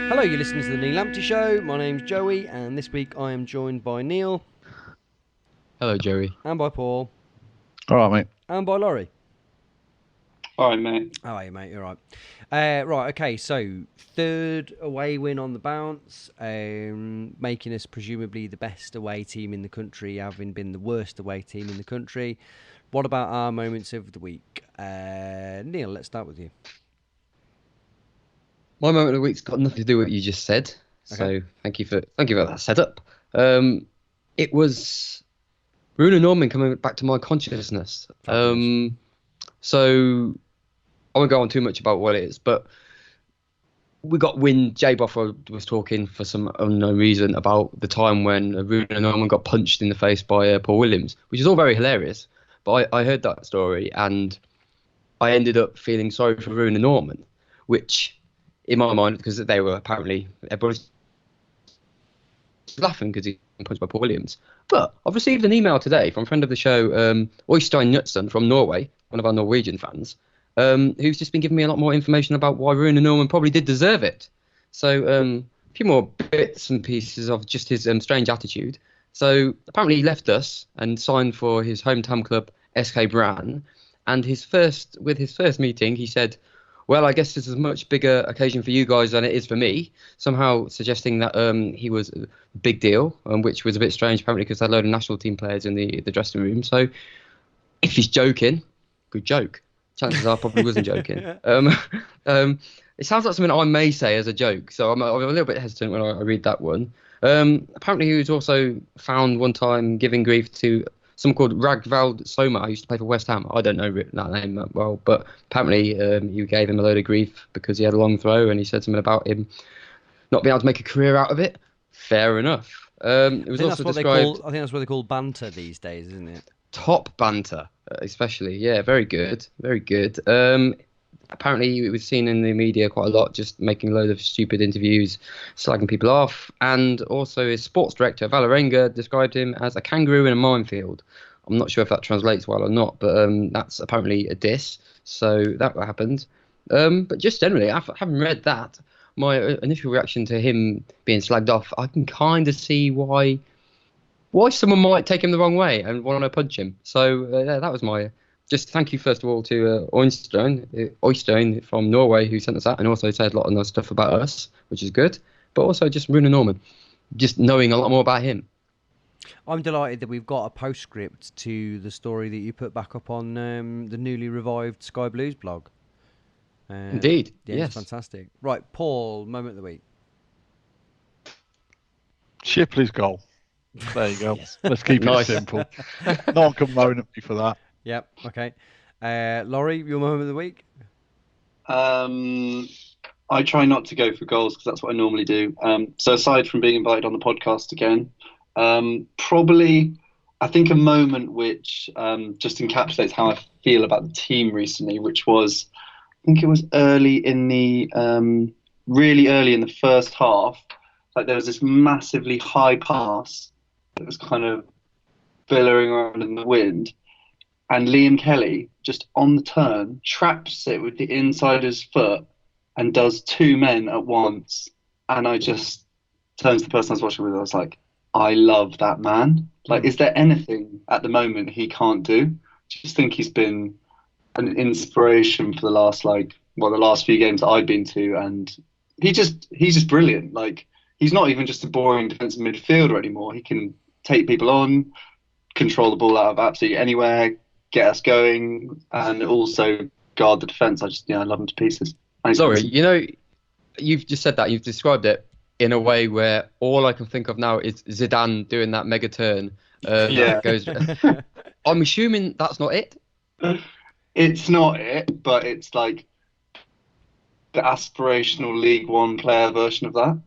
Hello, you're listening to the Neil Lamptey Show. My name's Joey, and this week I am joined by Neil. Hello, Joey. And by Paul. All right, mate. And by Laurie. All right, mate. How are you, mate? You're right. Right, okay, so third away win on the bounce, making us presumably the best away team in the country, having been the worst away team in the country. What about our moments of the week? Neil, let's start with you. My moment of the week's got nothing to do with what you just said, Okay. so thank you for that setup. It was Runar Normann coming back to my consciousness. So I won't go on too much about what it is, but we got wind. Jay Boffer was talking for some unknown reason about the time when Runar Normann got punched in the face by Paul Williams, which is all very hilarious. But I heard that story and I ended up feeling sorry for Runar Normann, which, in my mind, because they were apparently everybody's laughing because he was punched by Paul Williams. But I've received an email today from a friend of the show, Oystein Knutsen from Norway, one of our Norwegian fans, who's just been giving me a lot more information about why Runar Normann probably did deserve it. So a few more bits and pieces of just his strange attitude. So apparently he left us and signed for his hometown club, SK Brann. And with his first meeting, he said, well, I guess this is a much bigger occasion for you guys than it is for me, somehow suggesting that he was a big deal, which was a bit strange, apparently, because there had a load of national team players in the dressing room. So if he's joking, good joke. Chances are probably wasn't joking. It sounds like something I may say as a joke, so I'm a little bit hesitant when I read that one. Apparently he was also found one time giving grief to someone called Ragvald Soma, who used to play for West Ham. I don't know that name that well, but apparently you gave him a load of grief because he had a long throw and he said something about him not being able to make a career out of it. Fair enough. It was also described... I think that's what they call banter these days, isn't it? Top banter, especially. Yeah, very good. Very good. Apparently it was seen in the media quite a lot, just making a load of stupid interviews, slagging people off. And also his sports director, Valerenga, described him as a kangaroo in a minefield. I'm not sure if that translates well or not, but that's apparently a diss. So that happened. But just generally, having read that, my initial reaction to him being slagged off, I can kind of see why someone might take him the wrong way and want to punch him. So that was my... Just thank you, first of all, to Oystein from Norway, who sent us that, and also said a lot of nice stuff about us, which is good. But also just Runar Normann, just knowing a lot more about him. I'm delighted that we've got a postscript to the story that you put back up on the newly revived Sky Blues blog. Indeed, yeah, yes. It's fantastic. Right, Paul, moment of the week. Shipley's goal. There you go. Yes. Let's keep Nice. it simple. No one can moan at me for that. Yep, okay. Laurie, your moment of the week? I try not to go for goals because that's what I normally do. So aside from being invited on the podcast again, probably I think a moment which just encapsulates how I feel about the team recently, which was, I think it was really early in the first half. Like there was this massively high pass that was kind of billowing around in the wind. And Liam Kelly, just on the turn, traps it with the inside of his foot and does two men at once. And I just turned to the person I was watching with, I was like, I love that man. Like, is there anything at the moment he can't do? Just think he's been an inspiration for the last few games that I've been to. And he's just brilliant. Like, he's not even just a boring defensive midfielder anymore. He can take people on, control the ball out of absolutely anywhere, get us going, and also guard the defence. I love him to pieces. Sorry, you've just said that, you've described it in a way where all I can think of now is Zidane doing that mega turn. Yeah. I'm assuming that's not it? It's not it, but it's like the aspirational League One player version of that.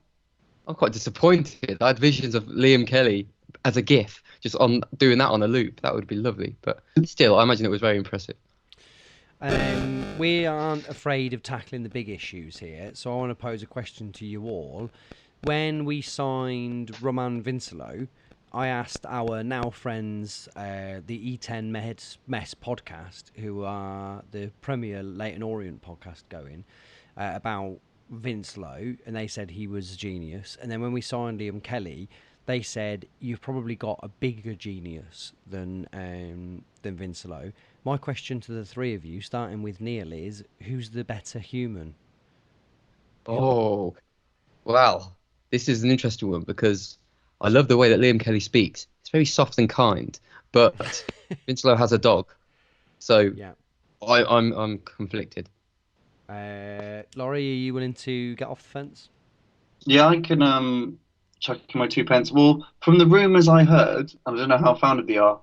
I'm quite disappointed. I had visions of Liam Kelly as a GIF, just on doing that on a loop. That would be lovely. But still, I imagine it was very impressive. We aren't afraid of tackling the big issues here, so I want to pose a question to you all. When we signed Roman Vincelo, I asked our now friends, the E10 Mess podcast, who are the premier Leyton Orient podcast going, about Vince Lowe, and they said he was a genius. And then when we signed Liam Kelly, they said you've probably got a bigger genius than Vince Lowe. My question to the three of you, starting with Neil, is who's the better human? Oh, well, this is an interesting one because I love the way that Liam Kelly speaks. It's very soft and kind, but Vince Lowe has a dog, so Yeah. I'm conflicted. Laurie, are you willing to get off the fence? Yeah, I can chuck in my 2 pence. Well, from the rumours I heard, I don't know how founded they are,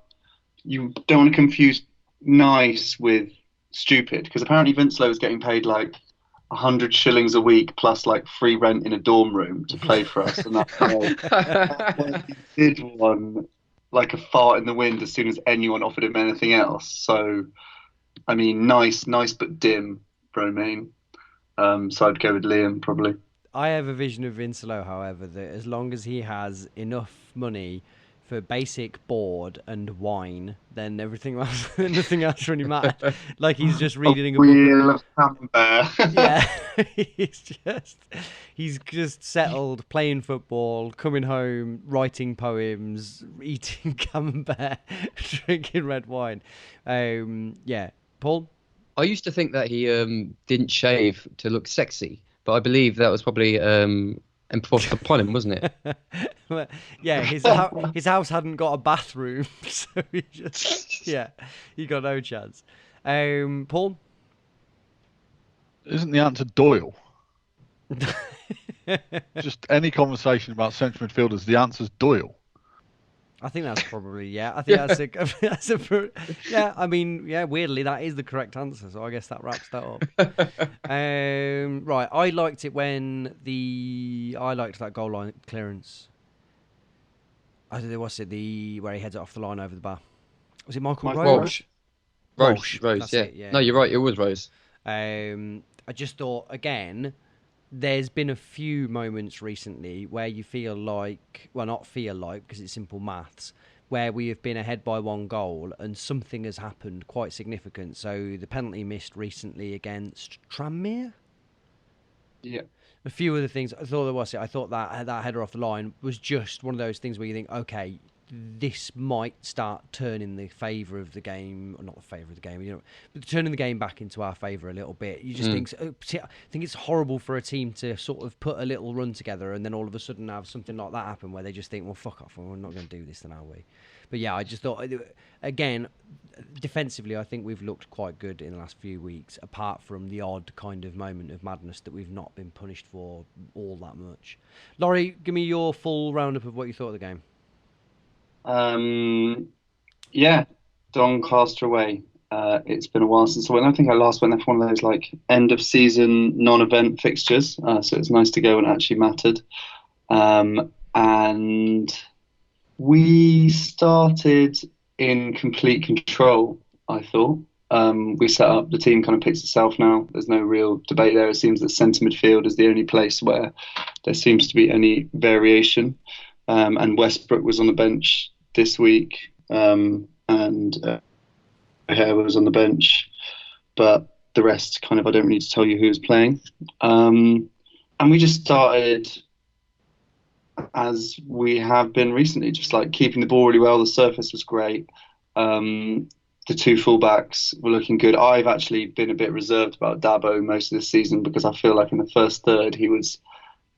you don't want to confuse nice with stupid, because apparently Vince Lowe is getting paid like 100 shillings a week plus like free rent in a dorm room to play for us, and that's why he did one like a fart in the wind as soon as anyone offered him anything else. So, I mean, nice but dim, Romaine. So I'd go with Liam probably. I have a vision of Vince Lowe, however, that as long as he has enough money for basic board and wine, then everything else, nothing else really matters. Like he's just reading a book. Wheel of Camembert. Yeah, he's just settled, playing football, coming home, writing poems, eating camembert, drinking red wine. Yeah, Paul. I used to think that he didn't shave to look sexy, but I believe that was probably enforced upon him, wasn't it? Yeah, his house hadn't got a bathroom, so he got no chance. Paul? Isn't the answer Doyle? Just any conversation about central midfielders, the answer's Doyle. I think that's probably, yeah. I think that's a yeah. I mean, yeah. Weirdly, that is the correct answer. So I guess that wraps that up. Right. I liked it when I liked that goal line clearance. I don't know, what's it? Where he heads it off the line over the bar. Was it Michael Rose? Rose, yeah. It, yeah. No, you're right. It was Rose. I just thought, again, there's been a few moments recently where you feel like, well, not feel like, because it's simple maths, where we have been ahead by 1 goal and something has happened quite significant. So the penalty missed recently against Tranmere? Yeah. A few other things. I thought that header off the line was just one of those things where you think, okay, this might start turning the favour of the game, or not the favour of the game, but turning the game back into our favour a little bit. You just think it's horrible for a team to sort of put a little run together and then all of a sudden have something like that happen where they just think, well, fuck off, we're not going to do this then, are we? But yeah, I just thought, again, defensively, I think we've looked quite good in the last few weeks, apart from the odd kind of moment of madness that we've not been punished for all that much. Laurie, give me your full roundup of what you thought of the game. Yeah, Doncaster away. It's been a while since I went. I think I last went there for one of those like end of season non-event fixtures. So it's nice to go when it actually mattered. And we started in complete control, I thought. We set up, the team kind of picks itself now. There's no real debate there. It seems that centre midfield is the only place where there seems to be any variation. And Westbrook was on the bench this week, and O'Hare was on the bench, but the rest kind of, I don't need to tell you who was playing. And we just started as we have been recently, just like keeping the ball really well. The surface was great. The 2 fullbacks were looking good. I've actually been a bit reserved about Dabo most of this season because I feel like in the first third he was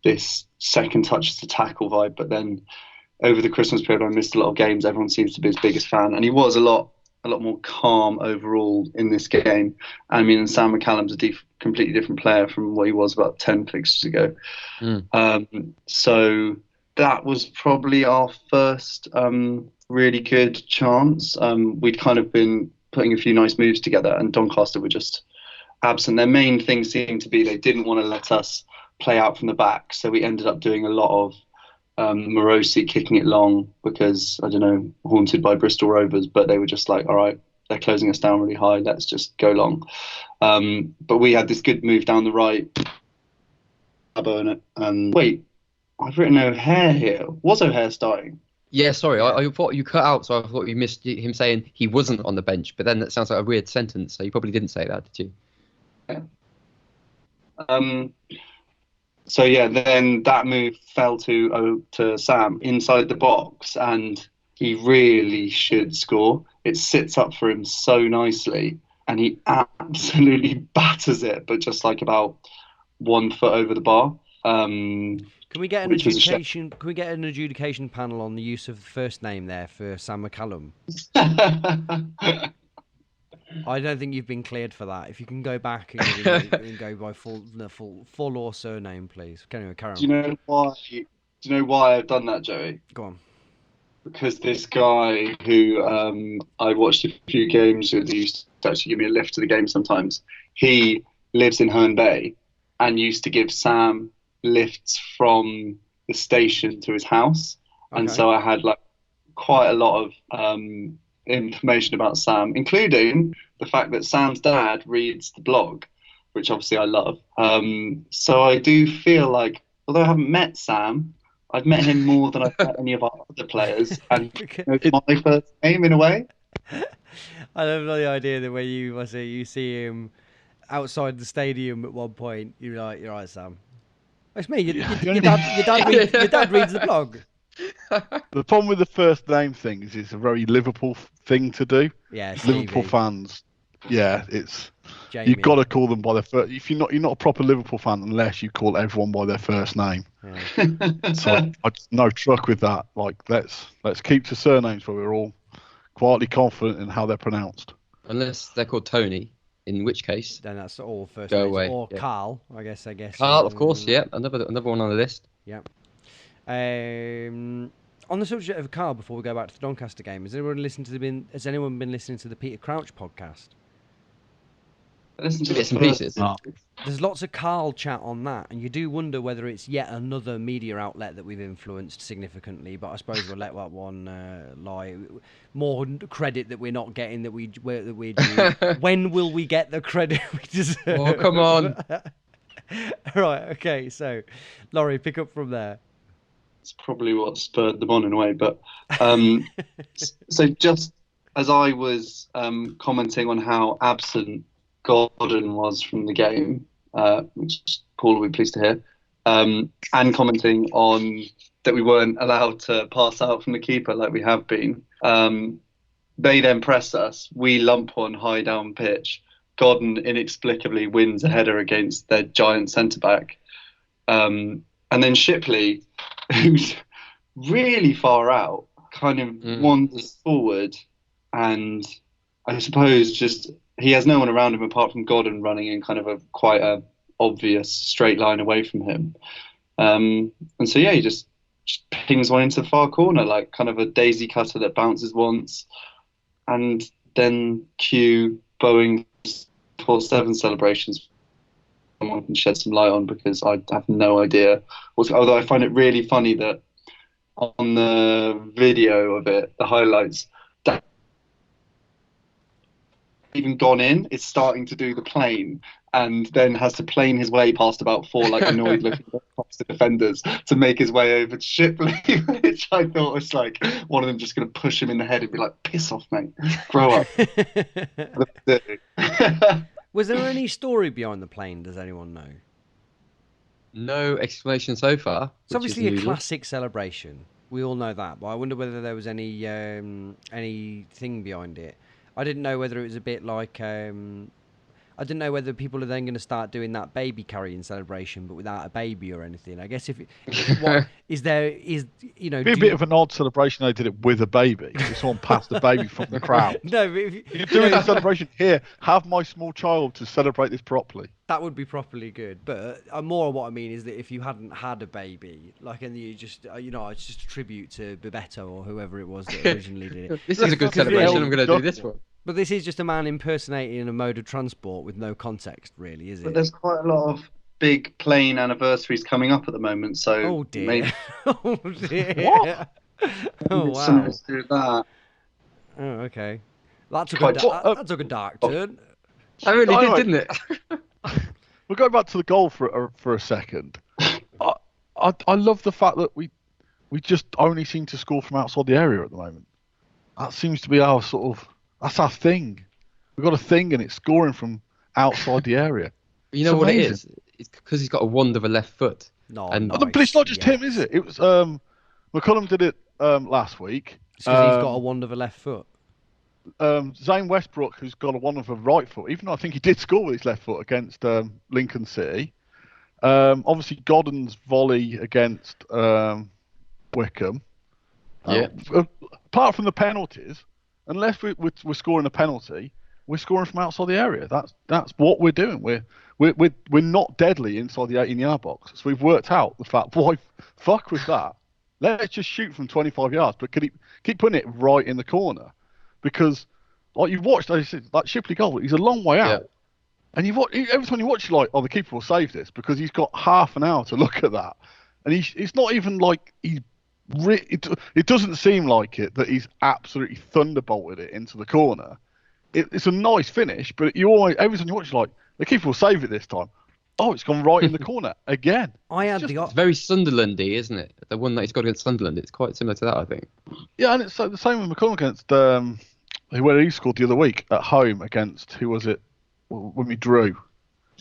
this second touches to tackle vibe, but then over the Christmas period I missed a lot of games. Everyone seems to be his biggest fan, and he was a lot more calm overall in this game. I mean, Sam McCallum's a completely different player from what he was about 10 fixtures ago. So that was probably our first really good chance. We'd kind of been putting a few nice moves together, and Doncaster were just absent. Their main thing seemed to be they didn't want to let us play out from the back, so we ended up doing a lot of Morosi kicking it long because, I don't know, haunted by Bristol Rovers, but they were just like, all right, they're closing us down really high, let's just go long. But we had this good move down the right. Wait, I've written O'Hare here. Was O'Hare starting? Yeah, sorry, I thought you cut out, so I thought you missed him saying he wasn't on the bench, but then that sounds like a weird sentence, so you probably didn't say that, did you? Yeah. So yeah, then that move fell to Sam inside the box, and he really should score. It sits up for him so nicely, and he absolutely batters it, but just like about 1 foot over the bar. Can we get an Which was a shame. adjudication? Can we get an adjudication panel on the use of the first name there for Sam McCallum? I don't think you've been cleared for that. If you can go back and go by full or surname, please. Anyway, carry on. Do you know why I've done that, Joey? Go on. Because this guy who I watched a few games with, who used to actually give me a lift to the game sometimes, he lives in Herne Bay and used to give Sam lifts from the station to his house. Okay. And so I had like quite a lot of information about Sam, including the fact that Sam's dad reads the blog, which obviously I love. So I do feel like, although I haven't met Sam, I've met him more than I've met any of our other players, and it's my first name in a way. I love the idea that when you see him outside the stadium at one point, you're like, "You're right, Sam." It's me. Your dad reads the blog. The problem with the first name thing is it's a very Liverpool thing to do. Yeah, Stevie. Liverpool fans. Yeah, it's Jamie. you've got to call them by their first. If you're not a proper Liverpool fan unless you call everyone by their first name. Yeah. So I no truck with that. Like let's keep to surnames where we're all quietly confident in how they're pronounced. Unless they're called Tony, in which case Then that's all first Go names. away, Or yeah. Carl, I guess. Carl, of course, yeah, another one on the list. Yeah. On the subject of Carl, before we go back to the Doncaster game, has anyone been listening to the Peter Crouch podcast? Listen to Bits the and first- pieces. Oh. There's lots of Carl chat on that, and you do wonder whether it's yet another media outlet that we've influenced significantly. But I suppose we'll let that one lie. More credit that we're not getting that we're due. When will we get the credit we deserve? Oh, come on. Right. Okay. So, Laurie, pick up from there. It's probably what spurred them on in a way. But so just as I was commenting on how absent Godden was from the game, which Paul will be pleased to hear, and commenting on that we weren't allowed to pass out from the keeper like we have been. They then press us. We lump on high down pitch. Godden inexplicably wins a header against their giant centre-back. And then Shipley, who's really far out, kind of wanders forward, and I suppose just he has no one around him apart from Godden running in kind of quite a obvious straight line away from him. And so yeah, he just pings one into the far corner, like kind of a daisy cutter that bounces once, and then cue Boeing 4-7 celebrations. Someone can shed some light on, because I have no idea. Although I find it really funny that on the video of it, the highlights, that even gone in is starting to do the plane, and then has to plane his way past about 4 like annoyed looking defenders to make his way over to Shipley, which I thought was like one of them just going to push him in the head and be like, "Piss off, mate, grow up." Was there any story behind the plane? Does anyone know? No explanation so far. It's obviously a classic celebration. We all know that, but I wonder whether there was anything behind it. I didn't know whether it was a bit like I didn't know whether people are then going to start doing that baby carrying celebration, but without a baby or anything. I guess be a bit of an odd celebration. They did it with a baby. If someone passed a baby from the crowd. No, but if you're doing a celebration here, have my small child to celebrate this properly. That would be properly good. But more what I mean is that if you hadn't had a baby, like, and you just, it's just a tribute to Bebeto or whoever it was that originally did it. This is a good celebration. I'm going to do this one. But this is just a man impersonating a mode of transport with no context, really, is it? But there's quite a lot of big plane anniversaries coming up at the moment, so... Oh, dear. Maybe... Oh, dear. What? Oh, wow. Something to do with that. Oh, okay. That took a dark turn. I really did, didn't it? We'll go back to the goal for a second. I love the fact that we just only seem to score from outside the area at the moment. That seems to be our sort of... That's our thing. We've got a thing, and it's scoring from outside the area. You know what it is? It's because he's got a wand of a left foot. No, And- But it's not just him, yes. is it? It was McCullum did it last week. It's because he's got a wand of a left foot. Zane Westbrook, who's got a wonderful right foot, even though I think he did score with his left foot against Lincoln City. Obviously, Godden's volley against Wickham. Yeah. Apart from the penalties, unless we're scoring a penalty, we're scoring from outside the area. That's what we're doing. We're not deadly inside the 18-yard box. So we've worked out the fact, why fuck with that. Let's just shoot from 25 yards, but keep putting it right in the corner. Because, like you've watched, like Shipley goal, he's a long way out. And every time you watch, you're like, oh, the keeper will save this, because he's got half an hour to look at that. And it's not even like it doesn't seem like it that he's absolutely thunderbolted it into the corner. It's a nice finish, but every time you watch, you're like, the keeper will save it this time. Oh, it's gone right in the corner again. It's very Sunderland-y, isn't it? The one that he's got against Sunderland, it's quite similar to that, I think. Yeah, and it's the same with McCullum against where he scored the other week at home against, who was it when we drew?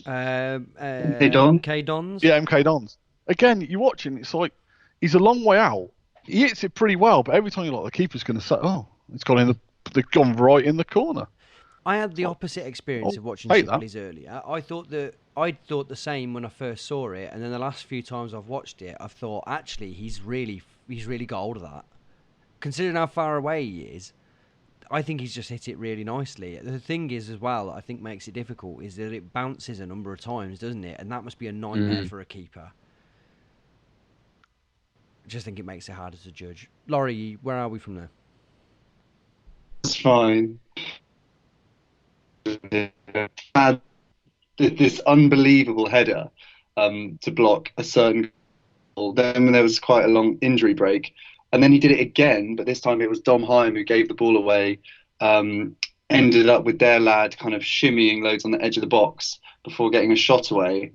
MK Dons? MK Dons? Yeah, MK Dons. Again, you're watching, it's like, he's a long way out. He hits it pretty well, but every time you're like, the keeper's going to say, oh, it's gone right in the corner. I had the opposite experience of watching Shipley's earlier. I thought the same when I first saw it, and then the last few times I've watched it, I've thought, actually, he's really got hold of that. Considering how far away he is, I think he's just hit it really nicely. The thing is, as well, I think makes it difficult, is that it bounces a number of times, doesn't it? And that must be a nightmare for a keeper. I just think it makes it harder to judge. Laurie, where are we from there? It's fine. Had this unbelievable header to block a certain goal. Then there was quite a long injury break, and then he did it again, but this time it was Dom Hyam who gave the ball away. Ended up with their lad kind of shimmying loads on the edge of the box before getting a shot away,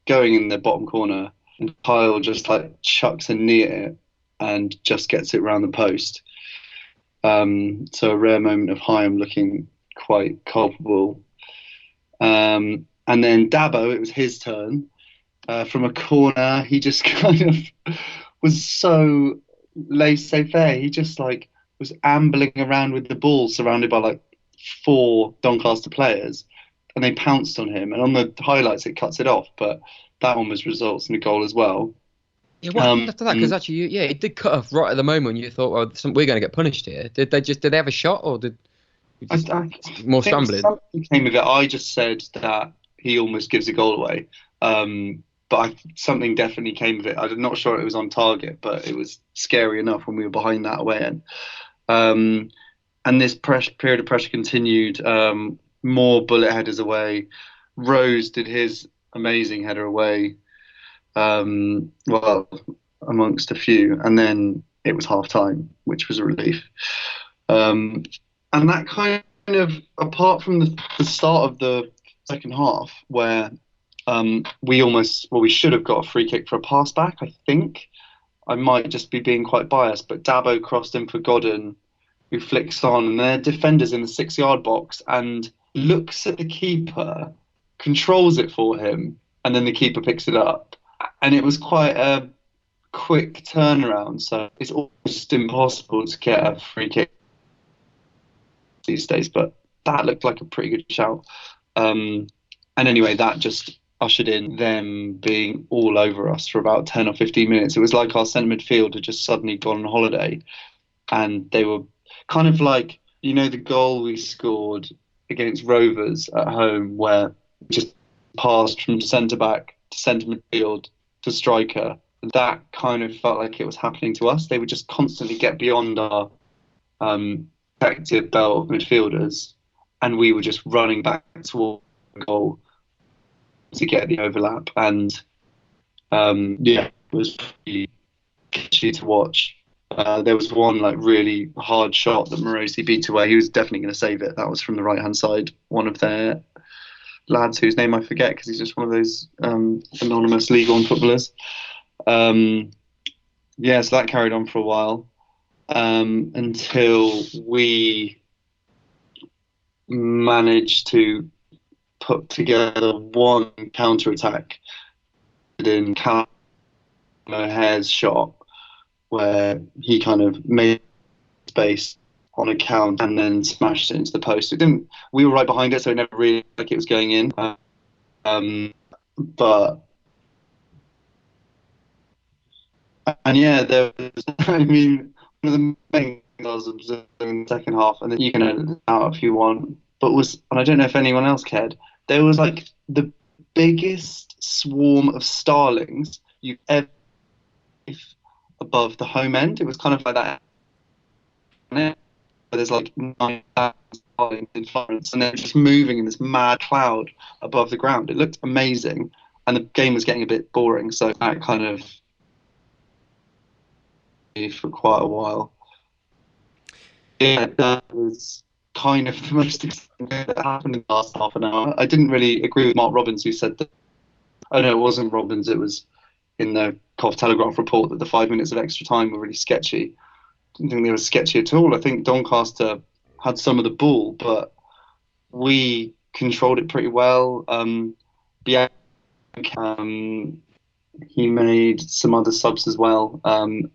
going in the bottom corner, and Kyle just like chucks a knee at it and just gets it round the post. So a rare moment of Hyam looking quite culpable. And then Dabo, it was his turn. From a corner, he just kind of was so laissez-faire. He just like was ambling around with the ball, surrounded by like 4 Doncaster players, and they pounced on him. And on the highlights, it cuts it off, but that one results in a goal as well. Yeah, what happened after that? Because actually, it did cut off right at the moment. You thought, well, we're going to get punished here. Did they have a shot, or did more scrambling? Something came of it. I just said that he almost gives a goal away, but something definitely came of it. I'm not sure it was on target, but it was scary enough when we were behind that away end. And this period of pressure continued. More bullet headers away. Rose did his amazing header away. Well, amongst a few, and then it was half time, which was a relief. And that kind of, apart from the start of the second half, where we should have got a free kick for a pass back, I think. I might just be being quite biased, but Dabo crossed in for Godden, who flicks on, and their defender's in the 6-yard box and looks at the keeper, controls it for him, and then the keeper picks it up. And it was quite a quick turnaround, so it's almost impossible to get a free kick these days, but that looked like a pretty good shout. And anyway, that just ushered in them being all over us for about 10 or 15 minutes. It was like our centre midfield had just suddenly gone on holiday, and they were kind of like, the goal we scored against Rovers at home, where we just passed from centre back to centre midfield to striker. That kind of felt like it was happening to us. They would just constantly get beyond our effective belt of midfielders, and we were just running back toward the goal to get the overlap. And it was really catchy to watch. There was one like really hard shot that Morosi beat away. He was definitely going to save it. That was from the right hand side. One of their lads whose name I forget because he's just one of those anonymous League One footballers. So that carried on for a while until we managed to put together one counter-attack in O'Hare's shot where he kind of made space on a count and then smashed it into the post. It didn't. We were right behind it, so it never really looked like it was going in. But and yeah, there was. I mean, one of the main things I was observing in the second half, and then you can edit it out if you want. But and I don't know if anyone else cared. There was like the biggest swarm of starlings you've ever above the home end. It was kind of like that. There's like 9,000 starlings in Florence, and they're just moving in this mad cloud above the ground. It looked amazing, and the game was getting a bit boring, so that kind of for quite a while. Yeah, that was kind of the most exciting thing that happened in the last half an hour. I didn't really agree with Mark Robbins, who said that. Oh no, it wasn't Robbins. It was in the Cov Telegraph report that the 5 minutes of extra time were really sketchy. I didn't think they were sketchy at all. I think Doncaster had some of the ball, but we controlled it pretty well. Bianca, he made some other subs as well.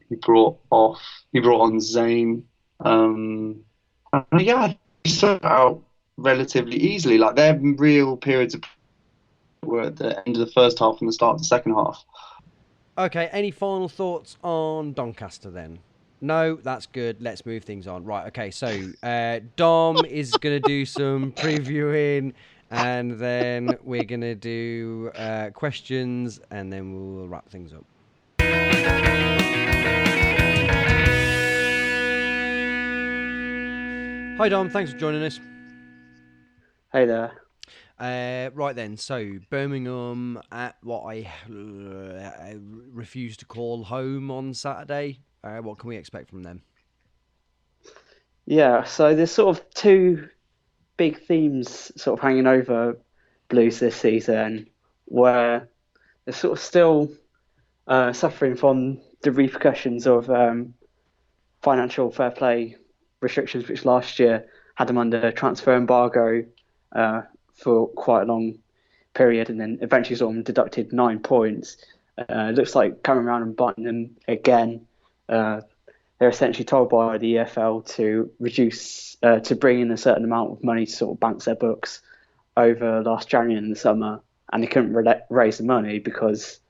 He brought on Zane. Yeah, he started out relatively easily. Like their real periods of were at the end of the first half and the start of the second half. Okay, any final thoughts on Doncaster then? No, that's good. Let's move things on. Right, okay, so Dom is going to do some previewing, and then we're going to do questions, and then we'll wrap things up. Hi Dom, thanks for joining us. Hey there. Right then, so Birmingham at what I refuse to call home on Saturday. What can we expect from them? Yeah, so there's sort of two big themes sort of hanging over Blues this season, where they're sort of still suffering from the repercussions of financial fair play restrictions, which last year had them under transfer embargo for quite a long period, and then eventually sort of deducted 9 points. It looks like coming around and biting them again. They're essentially told by the EFL to reduce, to bring in a certain amount of money to sort of balance their books over last January and the summer, and they couldn't raise the money because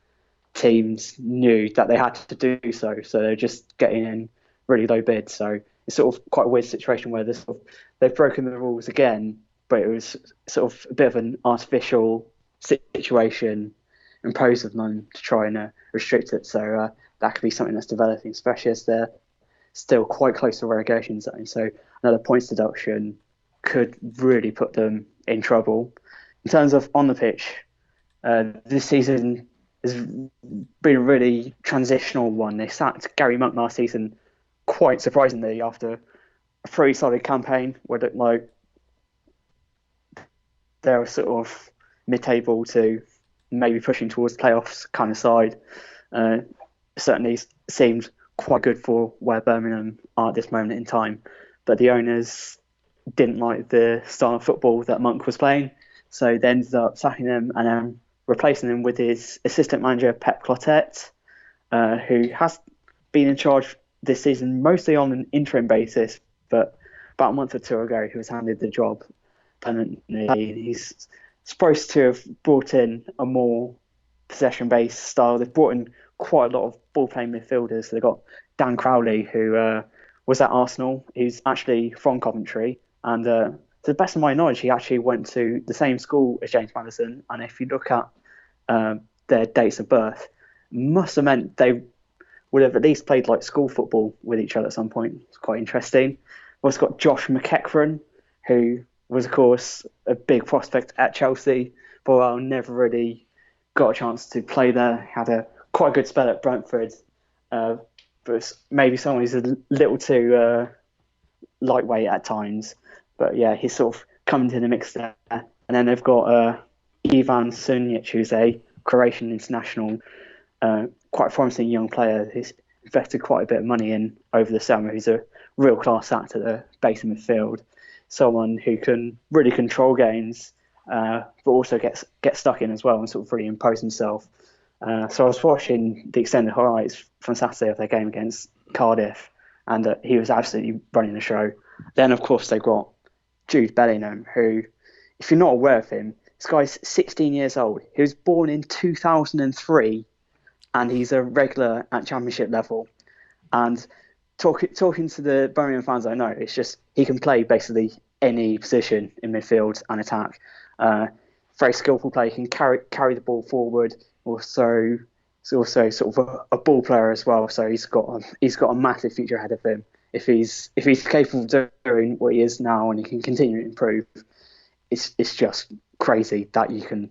teams knew that they had to do so. So they're just getting in really low bids. So it's sort of quite a weird situation where they've broken the rules again, but it was sort of a bit of an artificial situation imposed on them to try and restrict it. So that could be something that's developing, especially as they're still quite close to relegation zone. So another points deduction could really put them in trouble. In terms of on the pitch, this season has been a really transitional one. They sacked Gary Monk last season quite surprisingly after a pretty solid campaign where it looked like they were sort of mid-table to maybe pushing towards playoffs kind of side. Certainly seemed quite good for where Birmingham are at this moment in time. But the owners didn't like the style of football that Monk was playing, so they ended up sacking him and then replacing him with his assistant manager, Pep Clotet, who has been in charge this season mostly on an interim basis, but about a month or two ago he was handed the job permanently. He's supposed to have brought in a more possession-based style. They've brought in quite a lot of ball-playing midfielders. So they've got Dan Crowley, who was at Arsenal. He's actually from Coventry, and to the best of my knowledge, he actually went to the same school as James Maddison. And if you look at their dates of birth, must have meant they would have at least played like school football with each other at some point. It's quite interesting. We've also got Josh McEachran, who was, of course, a big prospect at Chelsea, but never really got a chance to play there. Had a quite a good spell at Brentford, but maybe someone who's a little too lightweight at times. But yeah, he's sort of coming to the mix there. And then they've got Ivan Sunic, who's a Croatian international, quite a promising young player who's invested quite a bit of money in over the summer. He's a real class act at the base of midfield. Someone who can really control games, but also get stuck in as well and sort of really impose himself So I was watching the extended highlights from Saturday of their game against Cardiff, and he was absolutely running the show. Then, of course, they've got Jude Bellingham, who, if you're not aware of him, this guy's 16 years old. He was born in 2003, and he's a regular at Championship level. And talking to the Birmingham fans I know, it's just he can play basically any position in midfield and attack. Very skillful player, he can carry the ball forward. Also, he's also sort of a ball player as well. So he's got a massive future ahead of him. If he's capable of doing what he is now and he can continue to improve, it's just crazy that you can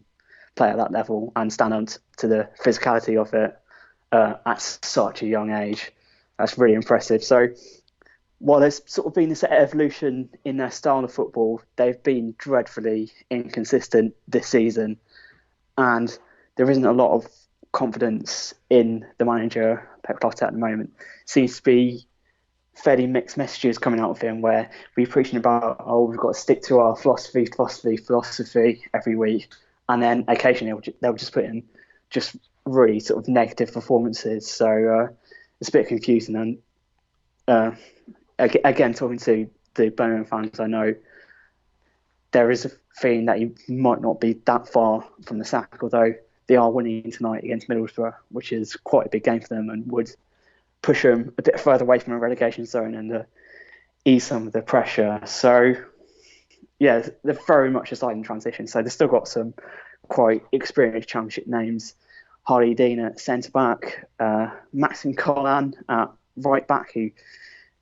play at that level and stand up to the physicality of it at such a young age. That's really impressive. So while there's sort of been this evolution in their style of football, they've been dreadfully inconsistent this season, and there isn't a lot of confidence in the manager, Pep Clotet, at the moment. Seems to be fairly mixed messages coming out of him, where we're preaching about, we've got to stick to our philosophy every week, and then occasionally they'll just put in just really sort of negative performances. So it's a bit confusing. And again, talking to the Birmingham fans I know, there is a feeling that he might not be that far from the sack, although they are winning tonight against Middlesbrough, which is quite a big game for them and would push them a bit further away from a relegation zone and ease some of the pressure. So, yeah, they're very much a side in transition. So they've still got some quite experienced Championship names. Harley Dean at centre-back, Maxim Collan at right-back, who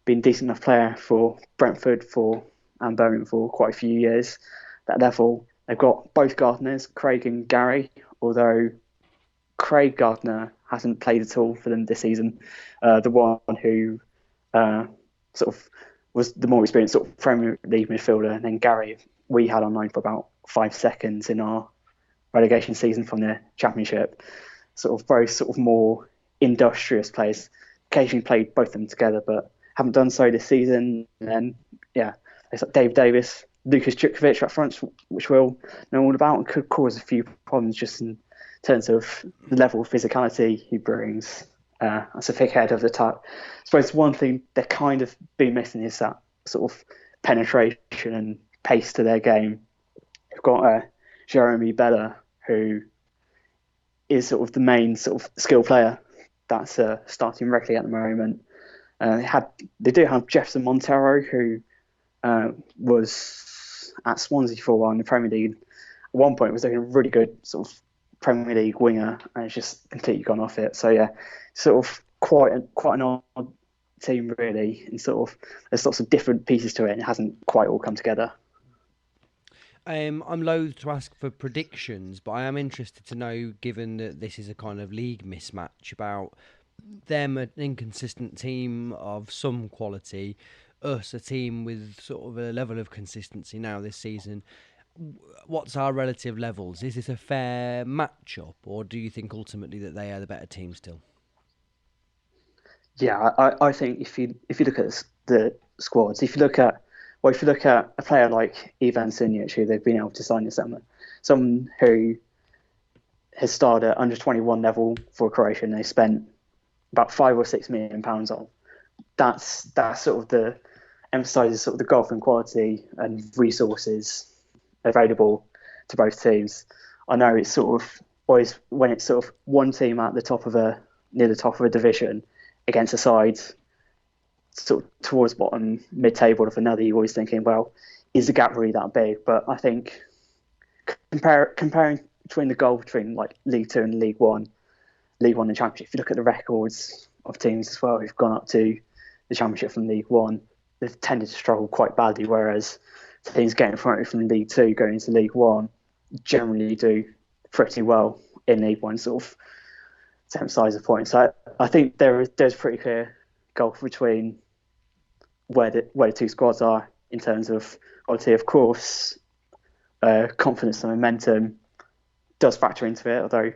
been a decent enough player for Brentford and Birmingham for quite a few years. At that level, they've got both Gardeners, Craig and Gary, although Craig Gardner hasn't played at all for them this season. The one who sort of was the more experienced sort of Premier League midfielder, and then Gary we had online for about 5 seconds in our relegation season from the Championship. Sort of both sort of more industrious players. Occasionally played both of them together, but haven't done so this season. And then, yeah, there's like Dave Davis, Lucas Djukovic up front, which we'll know all about, and could cause a few problems just in terms of the level of physicality he brings as a thick head of the type. I suppose one thing they're kind of been missing is that sort of penetration and pace to their game. You've got Jeremy Bella, who is sort of the main sort of skill player that's starting regularly at the moment. They do have Jefferson Montero, who was at Swansea for a while in the Premier League. At one point, was looking a really good sort of Premier League winger, and it's just completely gone off it. So yeah, sort of quite an odd team really, and sort of there's lots of different pieces to it, and it hasn't quite all come together. I'm loath to ask for predictions, but I am interested to know, given that this is a kind of league mismatch, about them, an inconsistent team of some quality, us, a team with sort of a level of consistency now this season. What's our relative levels? Is this a fair match-up, or do you think ultimately that they are the better team still? Yeah, I think if you look at the squads, if you look at a player like Ivan Sinic, who they've been able to sign this summer, someone who has started at under 21 level for Croatia, and they spent about £5 or £6 million on. That's sort of the emphasises sort of the golfing quality and resources available to both teams. I know it's sort of always when it's sort of one team at the top of near the top of a division against a side sort of towards bottom mid-table of another, you're always thinking, well, is the gap really that big? But I think comparing between the goal between like League Two and League One and Championship, if you look at the records of teams as well who've gone up to the Championship from League One, they've tended to struggle quite badly, whereas teams getting promoted from League Two going into League One generally do pretty well in League One, sort of same size of points. So I think there's pretty clear gulf between where the two squads are in terms of quality. Of course, confidence and momentum does factor into it, although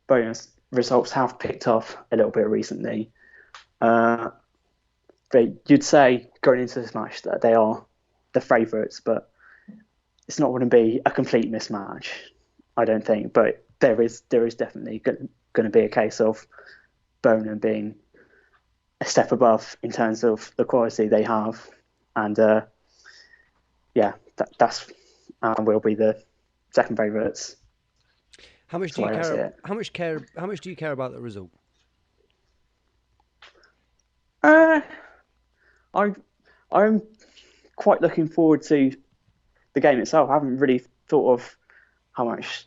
bonus results have picked up a little bit recently. But you'd say going into this match that they are the favourites, but it's not going to be a complete mismatch, I don't think. But there is definitely going to be a case of Birmingham being a step above in terms of the quality they have, and that's will be the second favourites. How much do you care? How much do you care about the result? I'm quite looking forward to the game itself. I haven't really thought of how much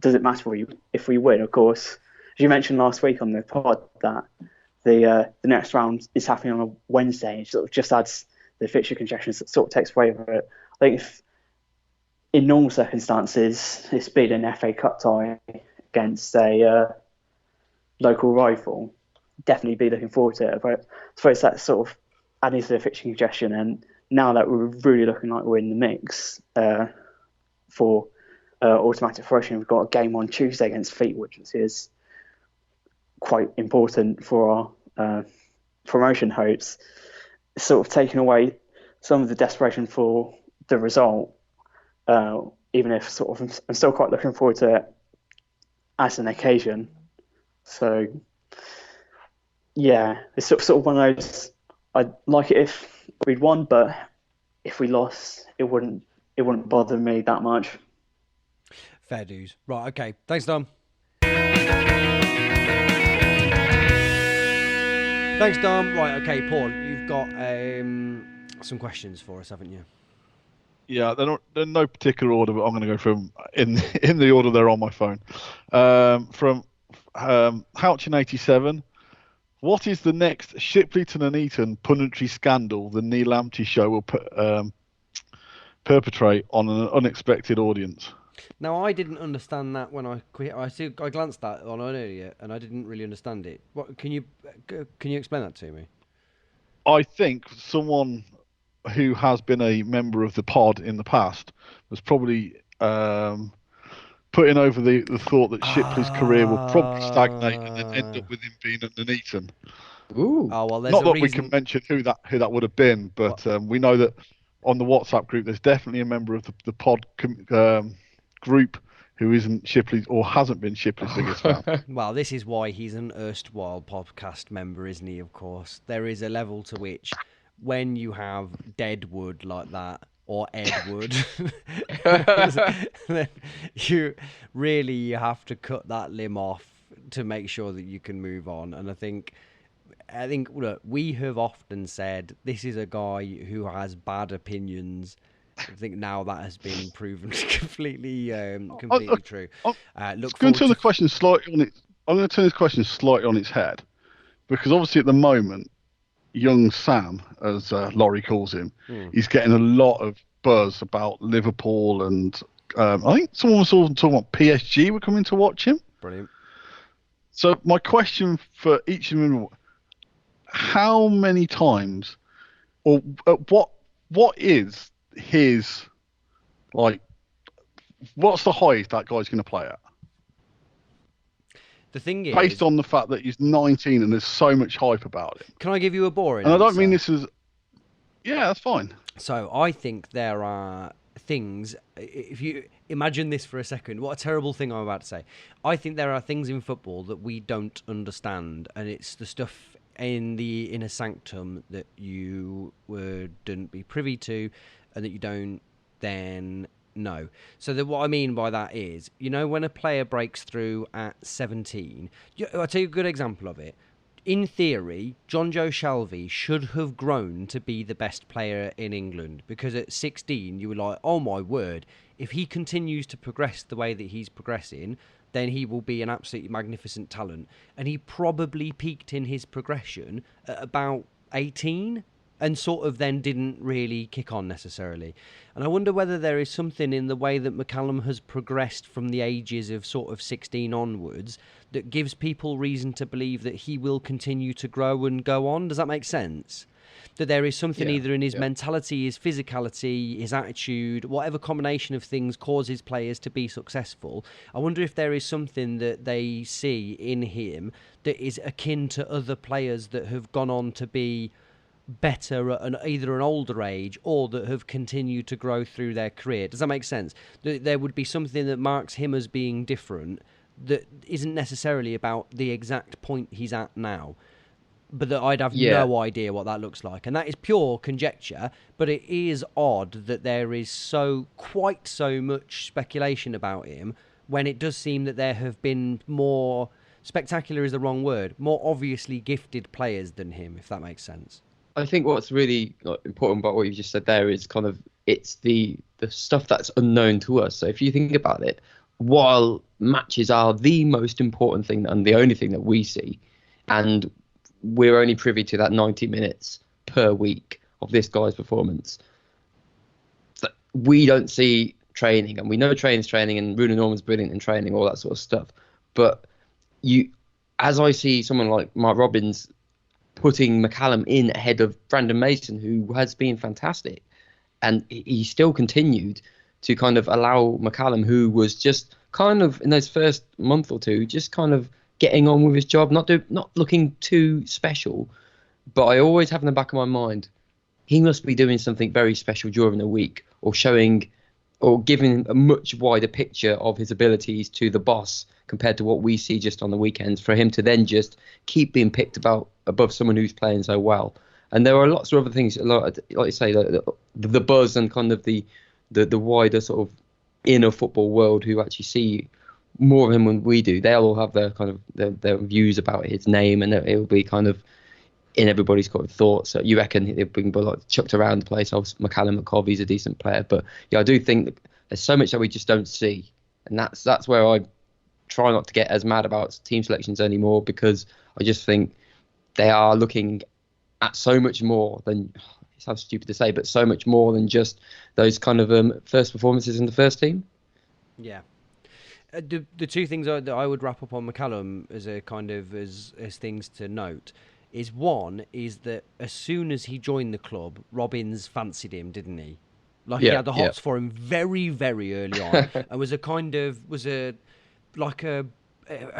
does it matter if we win. Of course, as you mentioned last week on the pod, that the next round is happening on a Wednesday. It sort of just adds the fixture congestion, sort of takes away from it. I think if in normal circumstances it's been an FA Cup tie against a local rival, definitely be looking forward to it. But I suppose that sort of adding to the fixture congestion, and now that we're really looking like we're in the mix for automatic promotion, we've got a game on Tuesday against Fleetwood, which is quite important for our promotion hopes. It's sort of taking away some of the desperation for the result, even if sort of I'm still quite looking forward to it as an occasion. So yeah, it's sort of one of those. I'd like it if we'd won, but if we lost, it wouldn't bother me that much. Fair dues. Right, okay. Thanks, Dom. Thanks, Dom. Right, okay, Paul, you've got some questions for us, haven't you? Yeah, they're in no particular order, but I'm going to go from in the order they're on my phone. From Houchin87, what is the next Shipley to Nuneaton punditry scandal the Neil Lamptey show will perpetrate on an unexpected audience? Now, I didn't understand that when I glanced at it on earlier, and I didn't really understand it. What can you explain that to me? I think someone who has been a member of the pod in the past was probably putting over the thought that Shipley's career will probably stagnate and then end up with him being at Nuneaton. Ooh. Oh, well, Not that we can mention who that would have been, but we know that on the WhatsApp group there's definitely a member of the pod group who isn't Shipley's or hasn't been Shipley's biggest fan. Well, this is why he's an erstwhile podcast member, isn't he? Of course, there is a level to which, when you have Deadwood like that or Edward, then you have to cut that limb off to make sure that you can move on. And I think look, we have often said this is a guy who has bad opinions. I think now that has been proven completely true. I'm going to turn the question slightly on its. I'm going to turn this question slightly on its head, because obviously at the moment, young Sam, as Laurie calls him, he's getting a lot of buzz about Liverpool, and I think someone was talking about PSG were coming to watch him. Brilliant. So my question for each of them: how many times, or what is his, like, what's the highest that guy's going to play at? The thing is, based on the fact that he's 19 and there's so much hype about it. Can I give you a boring And answer? I don't mean this as... Yeah, that's fine. So I think there are things, if you imagine this for a second, what a terrible thing I'm about to say. I think there are things in football that we don't understand, and it's the stuff in the inner sanctum that you wouldn't be privy to and that you don't then know. So what I mean by that is, when a player breaks through at 17, I'll tell you a good example of it. In theory, John Joe Shelvey should have grown to be the best player in England, because at 16 you were like, oh my word, if he continues to progress the way that he's progressing, then he will be an absolutely magnificent talent. And he probably peaked in his progression at about 18 and sort of then didn't really kick on necessarily. And I wonder whether there is something in the way that McCallum has progressed from the ages of sort of 16 onwards that gives people reason to believe that he will continue to grow and go on. Does that make sense? That there is something either in his mentality, his physicality, his attitude, whatever combination of things causes players to be successful. I wonder if there is something that they see in him that is akin to other players that have gone on to be better at either an older age or that have continued to grow through their career. Does that make sense? There would be something that marks him as being different that isn't necessarily about the exact point he's at now, but that I'd have Yeah. no idea what that looks like. And that is pure conjecture, but it is odd that there is quite so much speculation about him when it does seem that there have been more, spectacular is the wrong word, more obviously gifted players than him, if that makes sense. I think what's really important about what you just said there is kind of it's the stuff that's unknown to us. So if you think about it, while matches are the most important thing and the only thing that we see, and we're only privy to that 90 minutes per week of this guy's performance, we don't see training, and we know training's training, and Runar Normann's brilliant in training, all that sort of stuff. But as I see someone like Mark Robins putting McCallum in ahead of Brandon Mason, who has been fantastic, and he still continued to kind of allow McCallum, who was just kind of in those first month or two, just kind of getting on with his job, not looking too special. But I always have in the back of my mind, he must be doing something very special during the week, or showing or giving a much wider picture of his abilities to the boss compared to what we see just on the weekends, for him to then just keep being picked above someone who's playing so well. And there are lots of other things, like you say, the buzz and kind of the wider sort of inner football world who actually see more of him than we do. They'll all have their kind of their views about his name, and it will be kind of in everybody's kind of thoughts. So you reckon it'll be like chucked around the place. McCallum McCov, he's a decent player, but yeah, I do think there's so much that we just don't see, and that's where I try not to get as mad about team selections anymore, because I just think they are looking at so much more than, it sounds stupid to say, but so much more than just those kind of first performances in the first team. Yeah. The two things that I would wrap up on McCallum as a kind of as things to note is, one is that as soon as he joined the club, Robins fancied him, didn't he? Like he had the hots for him very, very early on, and was a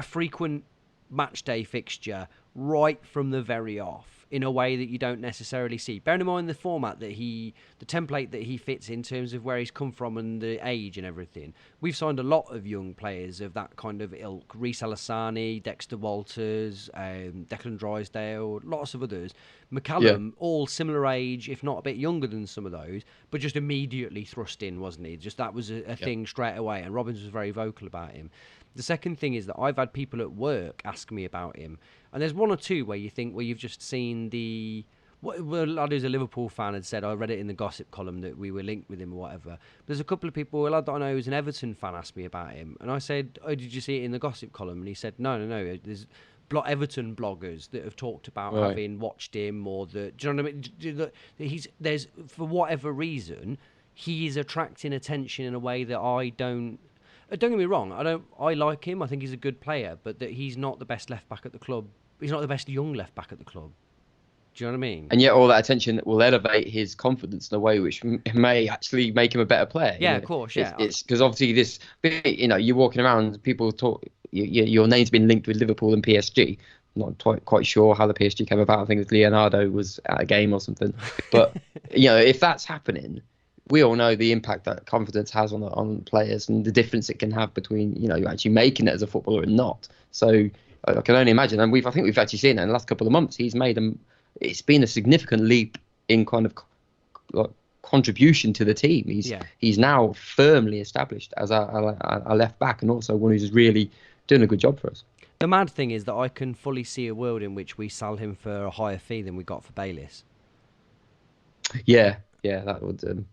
frequent match day fixture right from the very off, in a way that you don't necessarily see. Bearing in mind the format that the template that he fits in terms of where he's come from and the age and everything. We've signed a lot of young players of that kind of ilk. Reece Alasani, Dexter Walters, Declan Drysdale, lots of others. McCallum, all similar age, if not a bit younger than some of those, but just immediately thrust in, wasn't he? Just that was a thing straight away, and Robbins was very vocal about him. The second thing is that I've had people at work ask me about him, and there's one or two where you've just seen well, a lad who's a Liverpool fan had said, I read it in the gossip column that we were linked with him or whatever. But there's a couple of people, a lad that I know who's an Everton fan, asked me about him, and I said, oh, did you see it in the gossip column? And he said, no, there's Everton bloggers that have talked about having watched him, or do you know what I mean? There's, for whatever reason, he is attracting attention in a way that I don't. Don't get me wrong, I like him. I think he's a good player, but that he's not the best left back at the club. He's not the best young left back at the club. Do you know what I mean? And yet all that attention will elevate his confidence in a way which may actually make him a better player. Yeah, of course, yeah. It's because obviously this, you're walking around, people talk, your name's been linked with Liverpool and PSG. Not quite sure how the PSG came about. I think it was Leonardo was at a game or something. But, if that's happening, we all know the impact that confidence has on players, and the difference it can have between, you actually making it as a footballer and not. So I can only imagine, and I think we've actually seen that in the last couple of months. He's made it's been a significant leap in kind of contribution to the team. He's now firmly established as a left back, and also one who's really doing a good job for us. The mad thing is that I can fully see a world in which we sell him for a higher fee than we got for Bayliss. Yeah, that would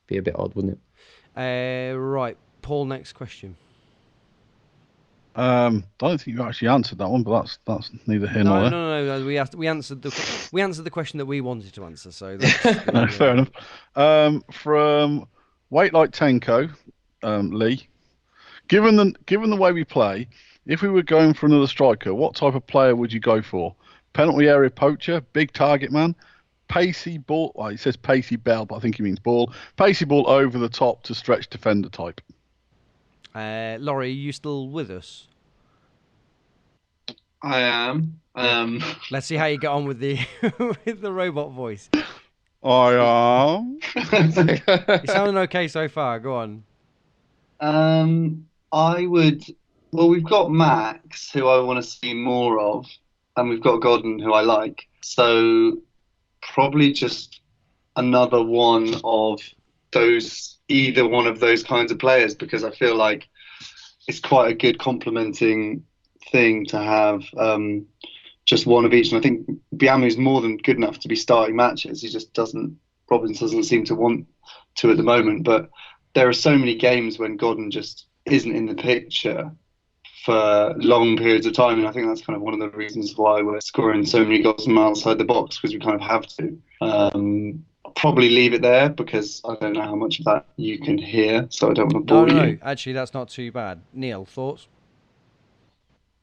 be a bit odd, wouldn't it? Right, Paul, next question. I don't think you actually answered that one, but that's neither here nor there. No. We answered the question that we wanted to answer. So that's, no, fair enough. From Wait Like Tenko, Lee. Given the way we play, if we were going for another striker, what type of player would you go for? Penalty area poacher, big target man, pacey ball. Well, he says pacey bell, but I think he means ball. Pacey ball over the top to stretch defender type. Laurie, are you still with us? I am. Let's see how you get on with the with the robot voice. I am. You're sounding okay so far. Go on. I would Well, we've got Max, who I want to see more of, and we've got Godden, who I like. So probably just another one of either one of those kinds of players, because I feel like it's quite a good complementing thing to have just one of each. And I think Biamu's more than good enough to be starting matches. He just Robbins doesn't seem to want to at the moment. But there are so many games when Godden just isn't in the picture for long periods of time, and I think that's kind of one of the reasons why we're scoring so many goals from outside the box, because we kind of have to. I'll probably leave it there because I don't know how much of that you can hear, so I don't want to bore No. you. Actually, that's not too bad. Neil, thoughts?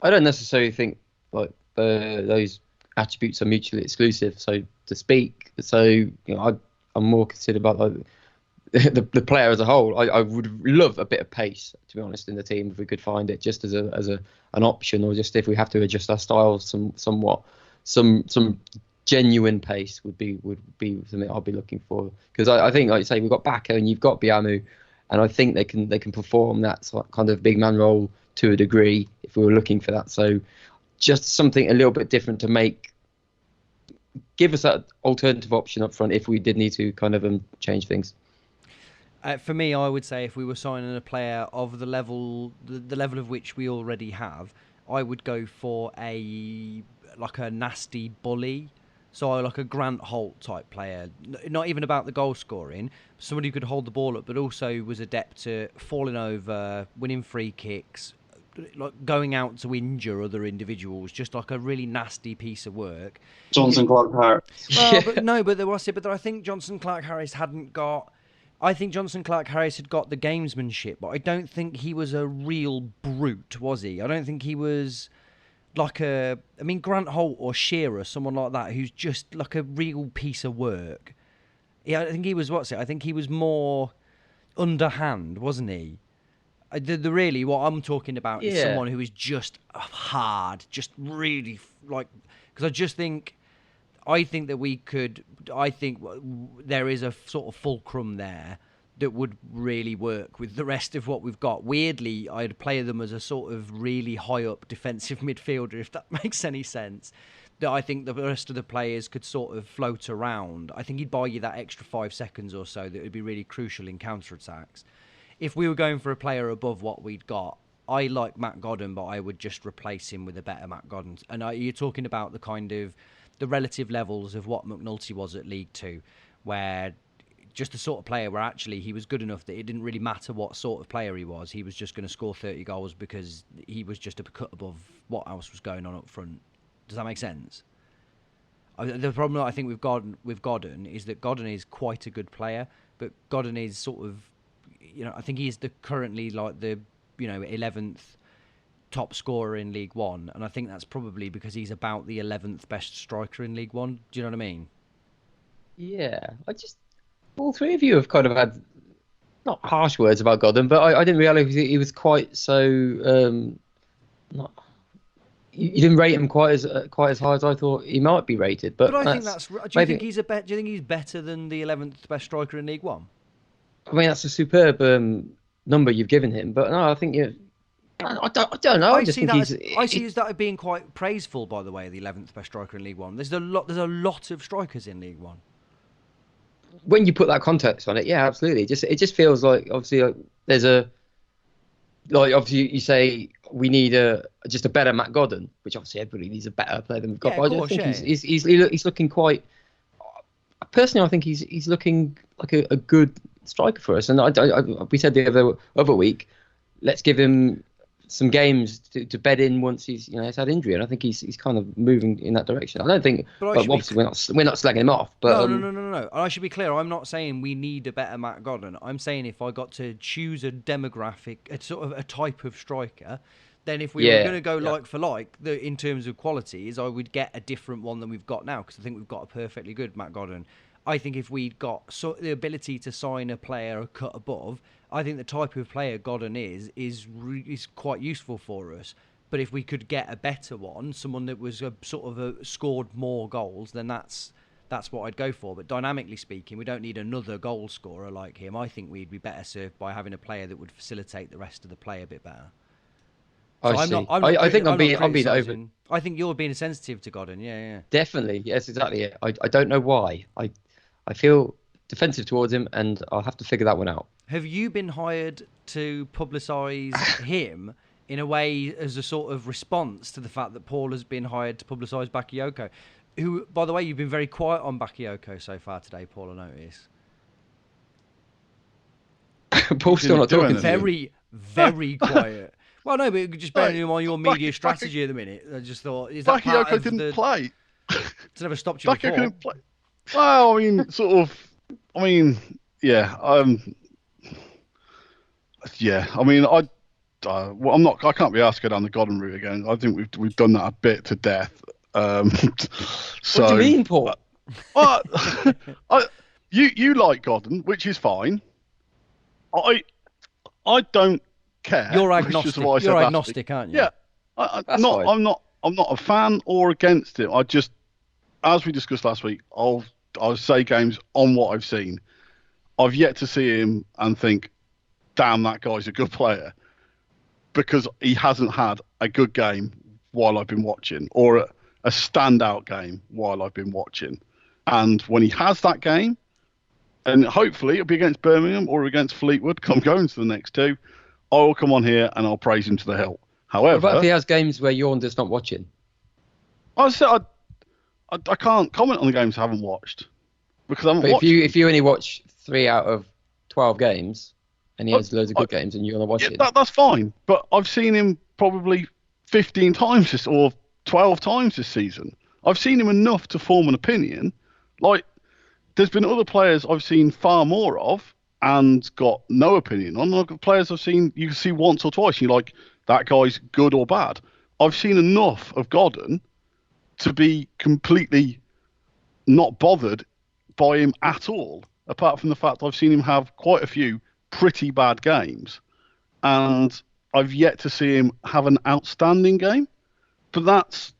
I don't necessarily think like those attributes are mutually exclusive, so to speak. So I'm more concerned about like the player as a whole. I would love a bit of pace, to be honest, in the team if we could find it, just as an option, or just if we have to adjust our styles somewhat. Some genuine pace would be something I'll be looking for, because I think, like you say, we've got Baka and you've got Biamu, and I think they can perform that sort of kind of big man role to a degree if we were looking for that. So just something a little bit different to give us that alternative option up front if we did need to kind of change things. For me, I would say if we were signing a player of the level of which we already have, I would go for a nasty bully. So like a Grant Holt type player, not even about the goal scoring, somebody who could hold the ball up, but also was adept at falling over, winning free kicks, like going out to injure other individuals, just like a really nasty piece of work. Johnson Clark-Harris. Well, but I think Johnson Clark-Harris hadn't got. I think Johnson Clark-Harris had got the gamesmanship, but I don't think he was a real brute, was he? I don't think he was like Grant Holt or Shearer, someone like that, who's just like a real piece of work. Yeah, I think he was, I think he was more underhand, wasn't he? Really, what I'm talking about is someone who is just hard, just really because I think that we could. I think there is a sort of fulcrum there that would really work with the rest of what we've got. Weirdly, I'd play them as a sort of really high up defensive midfielder, if that makes any sense. That I think the rest of the players could sort of float around. I think he'd buy you that extra 5 seconds or so that would be really crucial in counter-attacks. If we were going for a player above what we'd got, I like Matt Godden, but I would just replace him with a better Matt Godden. And you're talking about the relative levels of what McNulty was at League Two, where just the sort of player where actually he was good enough that it didn't really matter what sort of player he was just going to score 30 goals because he was just a cut above what else was going on up front. Does that make sense? The problem I think with Godden is that Godden is quite a good player, but Godden is sort of, I think he's currently like the 11th top scorer in League One, and I think that's probably because he's about the 11th best striker in League One. Do you know what I mean? Yeah, all three of you have kind of had not harsh words about Godden, but I didn't realise he was quite so not. You didn't rate him quite as high as I thought he might be rated. But I think that's. Do you think he's better than the 11th best striker in League One? I mean, that's a superb number you've given him, but no, I think you. I don't know. I see that as being quite praiseful. By the way, the 11th best striker in League One. There's a lot of strikers in League One. When you put that context on it, yeah, absolutely. It just feels like obviously there's obviously you say we need just a better Matt Godden, which obviously everybody needs a better player than we've got. But I don't think he's looking quite. Personally, I think he's looking like a good striker for us. And we said the other week, let's give him some games to bed in once he's had injury, and I think he's kind of moving in that direction. I don't think, obviously we're not slagging him off. But no. I should be clear. I'm not saying we need a better Matt Godden. I'm saying if I got to choose a demographic, a sort of a type of striker, then if we were going to go like for like, in terms of qualities, I would get a different one than we've got now, because I think we've got a perfectly good Matt Godden. I think if we'd got the ability to sign a player a cut above, I think the type of player Godden is quite useful for us. But if we could get a better one, someone that was scored more goals, then that's what I'd go for. But dynamically speaking, we don't need another goal scorer like him. I think we'd be better served by having a player that would facilitate the rest of the play a bit better. So I I'm see. not. I'm I think I'm being over. criticising. I think you're being sensitive to Godden. Yeah. Definitely, yes, exactly. I don't know why. I feel defensive towards him, and I'll have to figure that one out. Have you been hired to publicise him in a way as a sort of response to the fact that Paul has been hired to publicise Bakayoko? Who, by the way, you've been very quiet on Bakayoko so far today, Paul, I notice. Paul's still not talking. Very, very quiet. Well, no, but just bearing in mind your media strategy at the minute, I just thought, is that part Bakayoko of didn't the... play. It's never stopped you before. Couldn't play. Well, I mean, sort of. I mean, yeah. Yeah. I mean, well, I'm not. I can't be asked to go down the Godden route again. I think we've done that a bit to death. So, what do you mean, Paul? You like Godden, which is fine. I don't care. You're agnostic. You're agnostic, aren't you? Yeah. I'm not a fan or against it. I just, as we discussed last week, I'll say games on what I've seen. I've yet to see him and think, damn, that guy's a good player, because he hasn't had a good game while I've been watching, or a standout game while I've been watching. And when he has that game, and hopefully it'll be against Birmingham or against Fleetwood, I'm going to the next two, I will come on here and I'll praise him to the hilt. However, what about if he has games where you're just not watching? I can't comment on the games I haven't watched, because I haven't watched. If you only watch 3 out of 12 games, and he has loads of good games, and you're not watching, that's fine. But I've seen him probably 15 times or 12 times this season. I've seen him enough to form an opinion. Like, there's been other players I've seen far more of and got no opinion on. Like, players I've seen, you can see once or twice, you're like, that guy's good or bad. I've seen enough of Godden to be completely not bothered by him at all, apart from the fact I've seen him have quite a few pretty bad games, and I've yet to see him have an outstanding game. But that's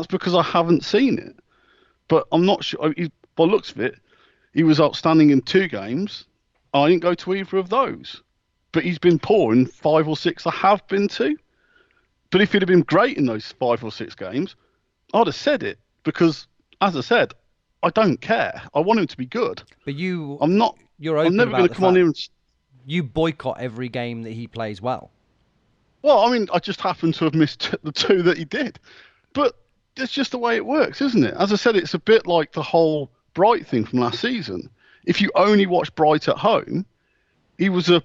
because I haven't seen it. But I'm not sure. By the looks of it, he was outstanding in 2 games. I didn't go to either of those. But he's been poor in 5 or 6 I have been to. But if he'd have been great in those 5 or 6 games, I'd have said it. Because, as I said, I don't care. I want him to be good. But I'm not. You're open I'm never going to come on here and. You boycott every game that he plays well. Well, I mean, I just happened to have missed the 2 that he did. But it's just the way it works, isn't it? As I said, it's a bit like the whole Bright thing from last season. If you only watch Bright at home, he was a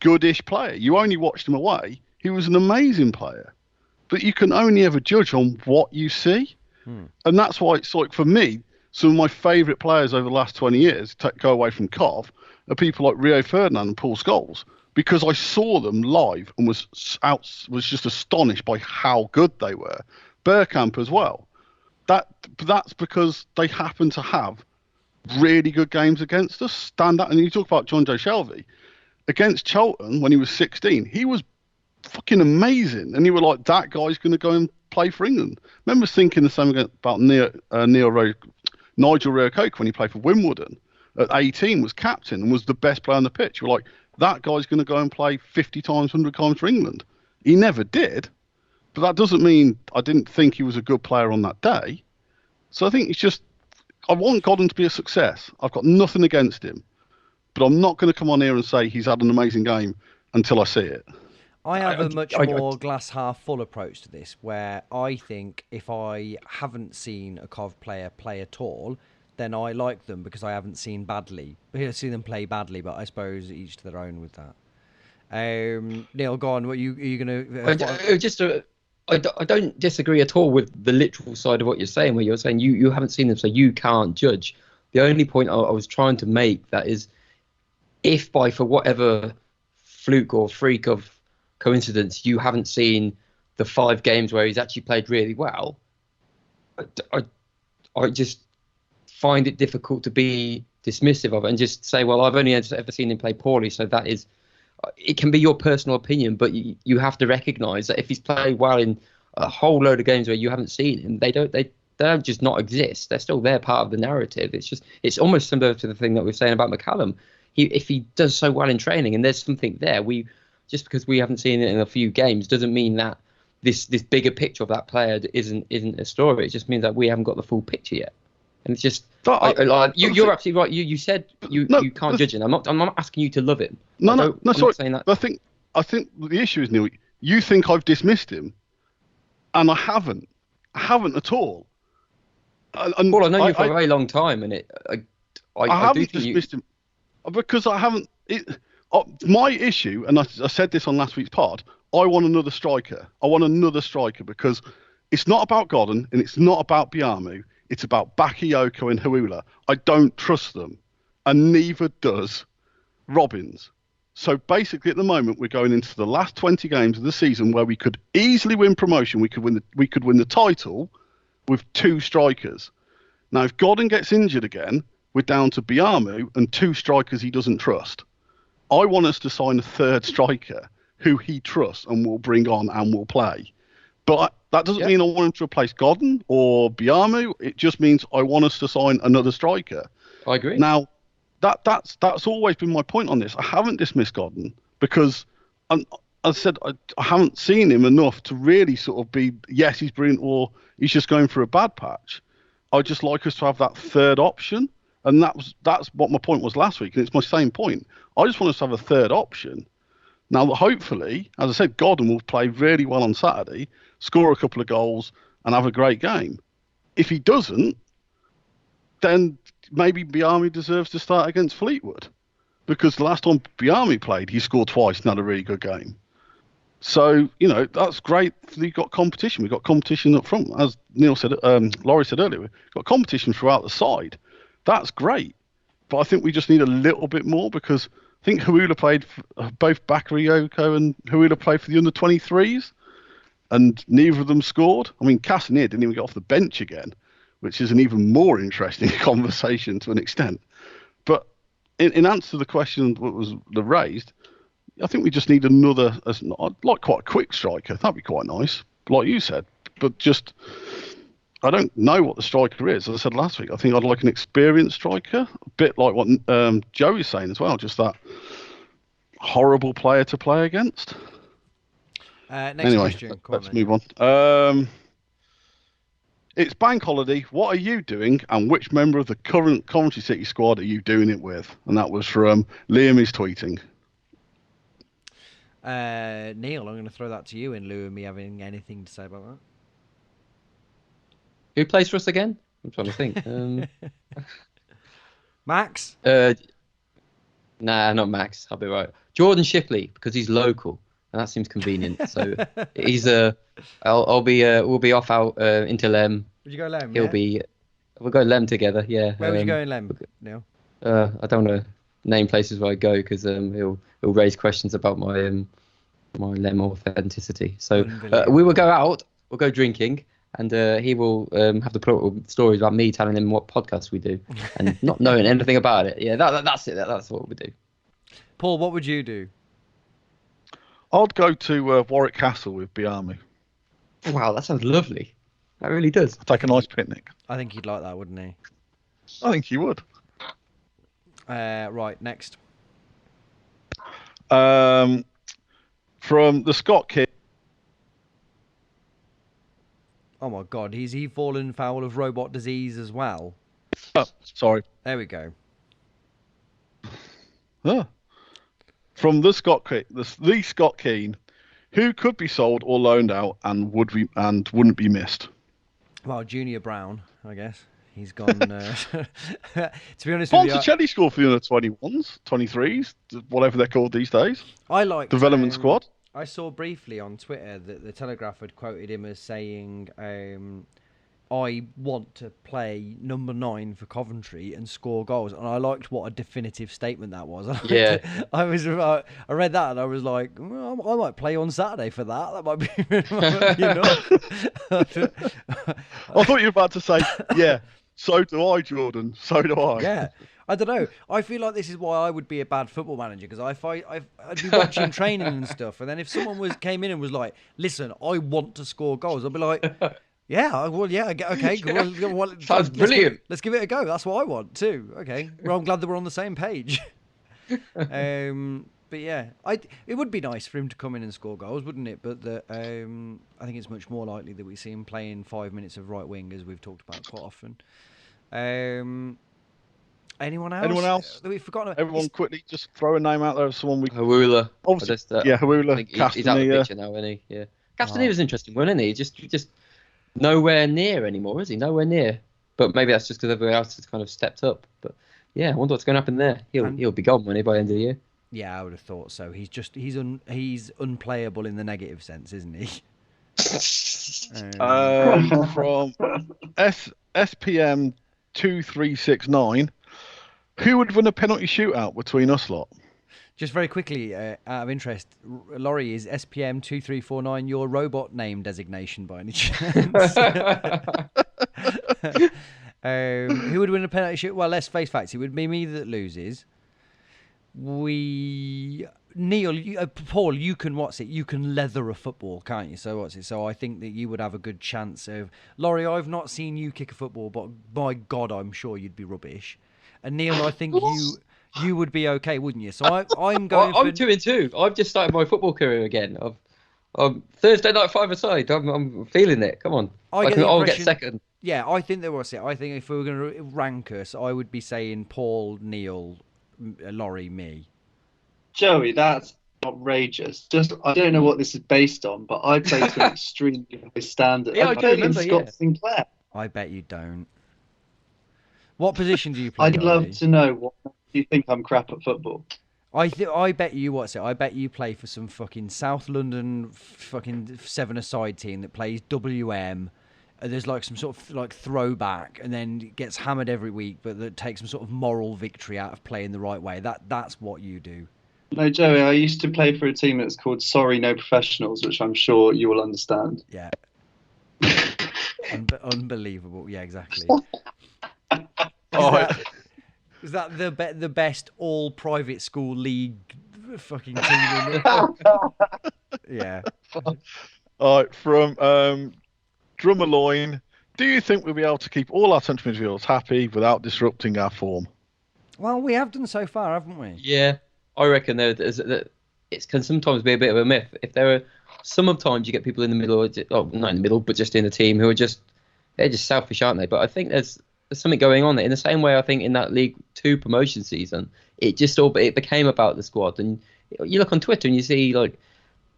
goodish player. You only watched him away, he was an amazing player. But you can only ever judge on what you see. And that's why it's like, for me, some of my favourite players over the last 20 years, go away from Cov, are people like Rio Ferdinand and Paul Scholes, because I saw them live and was just astonished by how good they were. Bergkamp as well. That's because they happen to have really good games against us. Stand out. And you talk about John Joe Shelby. Against Charlton, when he was 16, he was fucking amazing. And you were like, that guy's going to go and play for England. I remember thinking the same about Nigel Rio-Coke when he played for Wimbledon. At 18, was captain and was the best player on the pitch. You were like, that guy's going to go and play 50 times, 100 times for England. He never did. But that doesn't mean I didn't think he was a good player on that day. So I think it's just, I want Godden to be a success. I've got nothing against him. But I'm not going to come on here and say he's had an amazing game until I see it. I have a much more glass half full approach to this, where I think if I haven't seen a Cov player play at all, then I like them because I haven't seen seen them play badly, but I suppose each to their own with that. Neil, go on. What are you going to... I don't disagree at all with the literal side of what you're saying, where you're saying you haven't seen them, so you can't judge. The only point I was trying to make that is, if for whatever fluke or freak of coincidence you haven't seen the 5 games where he's actually played really well, I just find it difficult to be dismissive of it and just say, well, I've only ever seen him play poorly, so that is... It can be your personal opinion, but you have to recognise that if he's played well in a whole load of games where you haven't seen him, they don't just not exist. They're still there, part of the narrative. It's almost similar to the thing that we were saying about McCallum. If he does so well in training and there's something there, we just because we haven't seen it in a few games doesn't mean that this bigger picture of that player isn't a story. It just means that we haven't got the full picture yet. And it's just you're absolutely right. You said you can't judge it. I'm not asking you to love him. No, I'm sorry. not saying that. I think the issue is, Neil, you think I've dismissed him, and I haven't. I haven't at all. And Paul, I've known you for a very long time, and I haven't dismissed him because I haven't. My issue, and I said this on last week's pod, I want another striker. I want another striker because it's not about Godden and it's not about Biamu. It's about Bakayoko and Huula. I don't trust them, and neither does Robbins. So basically, at the moment, we're going into the last 20 games of the season where we could easily win promotion. We could win the title with 2 strikers. Now, if Godden gets injured again, we're down to Biamu and 2 strikers he doesn't trust. I want us to sign a 3rd striker who he trusts and will bring on and will play. But that doesn't mean I want him to replace Godden or Biamu. It just means I want us to sign another striker. I agree. Now, that's always been my point on this. I haven't dismissed Godden because I said I haven't seen him enough to really sort of be, yes, he's brilliant or he's just going through a bad patch. I just like us to have that 3rd option. And that's what my point was last week. And it's my same point. I just want us to have a 3rd option. Now, hopefully, as I said, Godden will play really well on Saturday, score a couple of goals and have a great game. If he doesn't, then maybe Biamu deserves to start against Fleetwood, because the last time Biamu played, he scored twice and had a really good game. So, that's great. We've got competition. We've got competition up front. As Neil said, Laurie said earlier, we've got competition throughout the side. That's great. But I think we just need a little bit more, because I think Huula played, both Bakayoko and Huula played for the under-23s, and neither of them scored. I mean, Castaneda didn't even get off the bench again, which is an even more interesting conversation to an extent. But in answer to the question that was raised, I think we just need another, I'd like quite a quick striker. That'd be quite nice, like you said. But just, I don't know what the striker is. As I said last week, I think I'd like an experienced striker, a bit like what Joey's saying as well, just that horrible player to play against. Next question. Let's move on. It's bank holiday. What are you doing, and which member of the current Coventry City squad are you doing it with? And that was from Liam is tweeting. Neil, I'm going to throw that to you in lieu of me having anything to say about that. Who plays for us again? I'm trying to think. Max? Nah, not Max. I'll be right. Jordan Shipley, because he's local, and that seems convenient. So he's we'll be off out into Lem. Would you go Lem? We'll go Lem together. Yeah. Where would you go in Lem, Neil? I don't want to name places where I go, because he'll raise questions about my my Lem authenticity. So we will go out. We'll go drinking. And he will have the plural stories about me telling him what podcasts we do, and not knowing anything about it. Yeah, that's it. That's what we do. Paul, what would you do? I'd go to Warwick Castle with Biamu. Wow, that sounds lovely. That really does. Take a nice picnic. I think he'd like that, wouldn't he? I think he would. Right, next. From the Scott Kid. Oh my God, has he fallen foul of robot disease as well? Oh, sorry. There we go. From the Scott Keane, who could be sold or loaned out and wouldn't be missed? Well, Junior Brown, I guess. He's gone. To be honest with you, Ponticelli scored for the under 21s, 23s, whatever they're called these days. I like development squad. I saw briefly on Twitter that the Telegraph had quoted him as saying, I want to play number 9 for Coventry and score goals. And I liked what a definitive statement that was. Yeah. I read that and I was like, well, I might play on Saturday for that. That might be, I thought you were about to say, yeah, so do I, Jordan. So do I. Yeah. I don't know. I feel like this is why I would be a bad football manager, because I'd be watching training and stuff, and then if someone came in and was like, "Listen, I want to score goals," I'd be like, "Yeah, well, yeah, okay, well, sounds brilliant. Let's give it a go. That's what I want too." Okay, well, I'm glad that we're on the same page. But yeah, it would be nice for him to come in and score goals, wouldn't it? But I think it's much more likely that we see him playing 5 minutes of right wing, as we've talked about quite often. Anyone else? Anyone else? That we've forgotten about? Everyone quickly just throw a name out there of someone we... Hawula. Obviously, Hawula. I think he's out of the picture now, isn't he? Yeah. Castaneda was interesting, wasn't he? Just nowhere near anymore, is he? Nowhere near. But maybe that's just because everybody else has kind of stepped up. But yeah, I wonder what's going to happen there. He'll be gone, won't he, by the end of the year? Yeah, I would have thought so. He's unplayable in the negative sense, isn't he? From SPM 2369, who would win a penalty shootout between us lot? Just very quickly, out of interest, Laurie, is SPM 2349 your robot name designation by any chance? Who would win a penalty shoot? Well, let's face facts. It would be me that loses. Neil, Paul, you can You can leather a football, can't you? So I think that you would have a good chance of. Laurie, I've not seen you kick a football, but by God, I'm sure you'd be rubbish. And Neil, I think you would be okay, wouldn't you? So I'm going. I'm 2-2. I've just started my football career again. Thursday night 5-a-side. I'm feeling it. Come on. I'll get second. Yeah, I think there was it. I think if we were going to rank us, I would be saying Paul, Neil, Laurie, me. Joey, that's outrageous. I don't know what this is based on, but I play to an extremely high standard. Yeah, I play do remember, Scott Sinclair. I bet you don't. What position do you play? I'd love to know what you think I'm crap at football. I bet you I bet you play for some fucking South London fucking 7-a-side team that plays WM. And there's like some sort of like throwback, and then gets hammered every week, but that takes some sort of moral victory out of playing the right way. That's what you do. No, Joey, I used to play for a team that's called Sorry No Professionals, which I'm sure you will understand. Yeah. Unbelievable. Yeah, exactly. Is that the best all private school league fucking team? Yeah. All right, from Drummerloin, do you think we'll be able to keep all our central midfielders happy without disrupting our form? Well, we have done so far, haven't we? Yeah, I reckon it can sometimes be a bit of a myth. If there are sometimes you get people in the middle, not in the middle, but just in the team who are they're just selfish, aren't they? But I think there's something going on there. In the same way, I think in that League 2 promotion season, it became about the squad. And you look on Twitter and you see like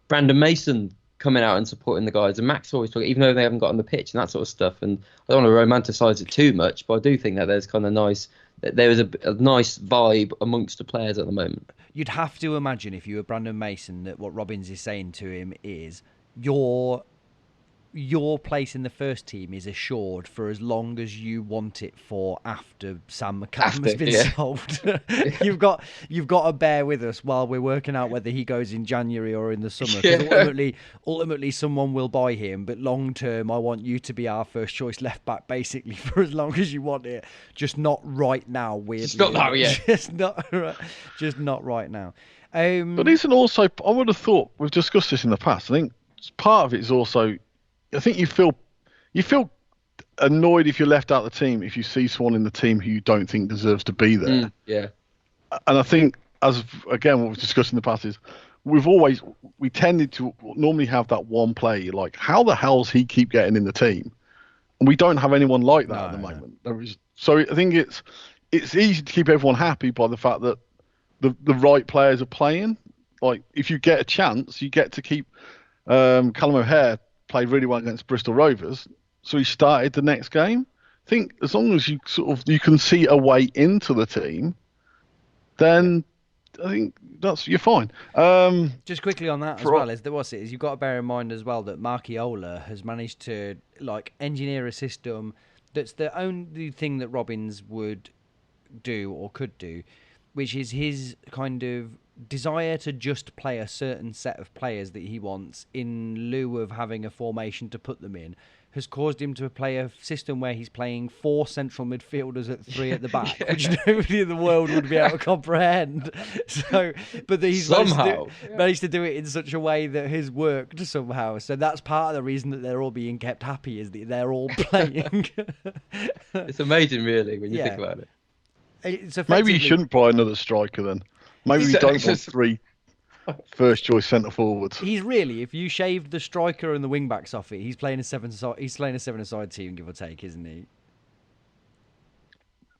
Brandon Mason coming out and supporting the guys, and Max always talking, even though they haven't got on the pitch and that sort of stuff. And I don't want to romanticize it too much, but I do think that there's kind of there is a nice vibe amongst the players at the moment. You'd have to imagine, if you were Brandon Mason, that what Robbins is saying to him is your place in the first team is assured for as long as you want it for after Sam McCallum has been sold. You've got to bear with us while we're working out whether he goes in January or in the summer. Because ultimately someone will buy him, but long term I want you to be our first choice left back basically for as long as you want it. Just not right now, weirdly. Just not now, yeah. just not right now. But isn't also, I would have thought, we've discussed this in the past, I think part of it is also, I think you feel annoyed if you're left out of the team if you see someone in the team who you don't think deserves to be there. Yeah. And I think, as again what we've discussed in the past is, we tended to normally have that one player you're like, how the hell's he keep getting in the team? And we don't have anyone like that at the moment. So I think it's easy to keep everyone happy by the fact that the right players are playing. Like if you get a chance, you get to keep Callum O'Hare played really well against Bristol Rovers, so he started the next game. I think as long as you you can see a way into the team, then I think you're fine. Just quickly on that as well, you've got to bear in mind as well that Marchiola has managed to engineer a system that's the only thing that Robbins would do or could do, which is his kind of desire to just play a certain set of players that he wants in lieu of having a formation to put them in, has caused him to play a system where he's playing 4 central midfielders at 3 at the back, which nobody in the world would be able to comprehend. But he's managed to do it in such a way that has worked somehow. So that's part of the reason that they're all being kept happy, is that they're all playing. It's amazing, really, when you think about it. Maybe you shouldn't buy another striker then. Maybe we don't want first choice centre forwards He's really, if you shaved the striker and the wing backs off it, he's playing a seven-a-side team, give or take, isn't he?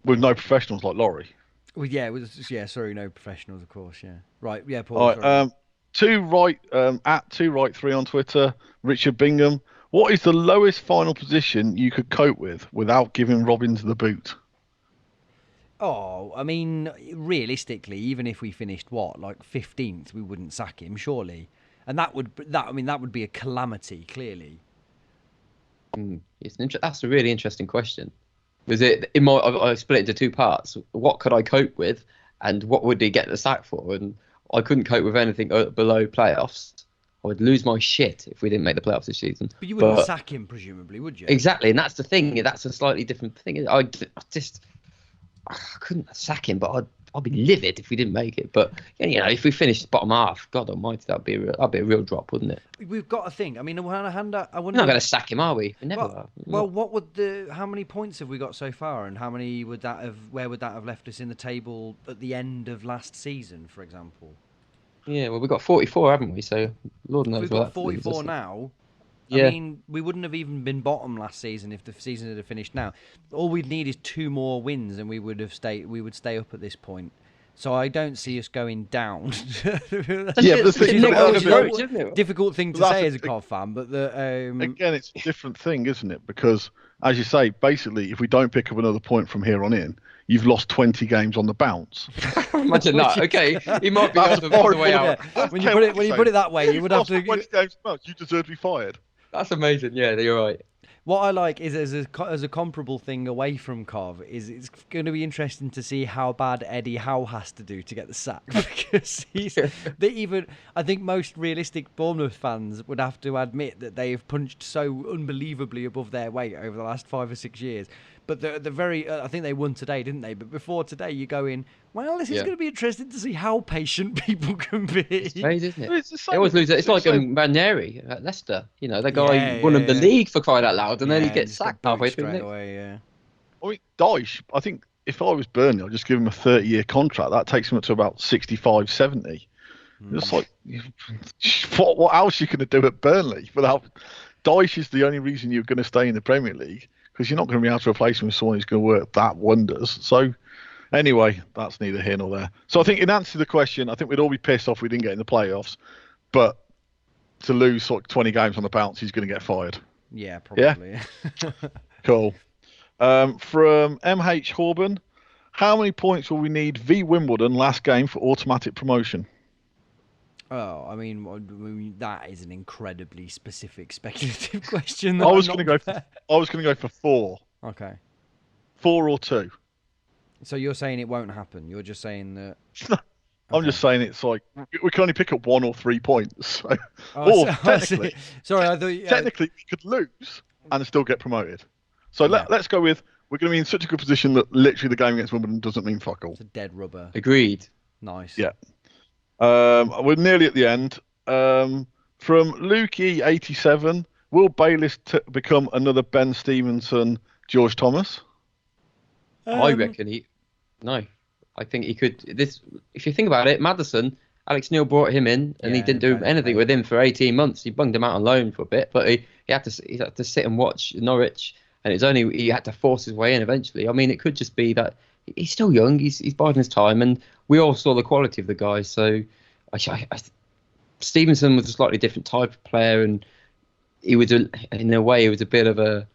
with no professionals like Laurie. Well, yeah, sorry, no professionals, of course, yeah. Right, yeah, Paul. All right, Sorry. at 2right3 on Twitter, Richard Bingham. What is the lowest final position you could cope with without giving Robbins the boot? Oh, I mean, realistically, even if we finished like 15th, we wouldn't sack him, surely, and that would be a calamity, clearly. That's a really interesting question. Was it I split it into two parts. What could I cope with, and what would he get the sack for? And I couldn't cope with anything below playoffs. I would lose my shit if we didn't make the playoffs this season. But you wouldn't sack him, presumably, would you? Exactly, and that's the thing. That's a slightly different thing. I couldn't sack him, but I'd be livid if we didn't make it. But if we finished bottom half, God Almighty, that'd be a real drop, wouldn't it? We've got to think. I mean, I wonder. We're not going to sack him, are we? We never are. Well, how many points have we got so far, and where would that have left us in the table at the end of last season, for example? Yeah, well, we've got 44, haven't we? So Lord knows. We've got 44 now. Yeah. I mean, we wouldn't have even been bottom last season if the season had finished now. All we'd need is 2 more wins, and we would stay up at this point. So I don't see us going down. Difficult thing to say as a Cov fan, but again, it's a different thing, isn't it? Because, as you say, basically, if we don't pick up another point from here on in, you've lost 20 games on the bounce. Imagine that. Okay, he might be able to find the way out. Yeah. When you put it that way, you would have to. 20 games you deserve to be fired. That's amazing. Yeah, you're right. What I like is as a comparable thing away from Cov is it's going to be interesting to see how bad Eddie Howe has to do to get the sack, because I think most realistic Bournemouth fans would have to admit that they have punched so unbelievably above their weight over the last 5 or 6 years. But I think they won today, didn't they? But before today, you go in, well, this is going to be interesting to see how patient people can be. It's crazy, isn't it? They always lose it. It's like Ranieri at Leicester. The guy won the league for crying out loud, and then he gets sacked halfway through. I mean, Dyche, I think if I was Burnley, I'd just give him a 30-year contract. That takes him up to about 65, 70. It's like, what else are you going to do at Burnley? Dyche is the only reason you're going to stay in the Premier League, because you're not going to be able to replace him with someone who's going to work that wonders. So, anyway, that's neither here nor there. So, I think in answer to the question, I think we'd all be pissed off if we didn't get in the playoffs. But to lose 20 games on the bounce, he's going to get fired. Yeah, probably. Yeah? Cool. From MH Horban, how many points will we need v Wimbledon last game for automatic promotion? Oh, I mean, that is an incredibly specific, speculative question. I was going to go for 4. Okay. 4 or 2. So you're saying it won't happen? You're just saying that? I'm just saying it's like we can only pick up 1 or 3 points. So, technically, technically we could lose and still get promoted. So let's go with we're going to be in such a good position that literally the game against Wimbledon doesn't mean fuck all. It's a dead rubber. Agreed. Nice. Yeah. We're nearly at the end. From Lukey87, will Bayliss become another Ben Stevenson, George Thomas? I reckon no. I think he could. If you think about it, Maddison, Alex Neil brought him in, and he didn't do anything with him for 18 months. He bunged him out on loan for a bit, but he had to sit and watch Norwich, and it's only he had to force his way in eventually. I mean, it could just be that he's still young. He's biding his time, and we all saw the quality of the guy. So, Stevenson was a slightly different type of player, and he was in a way he was a bit of a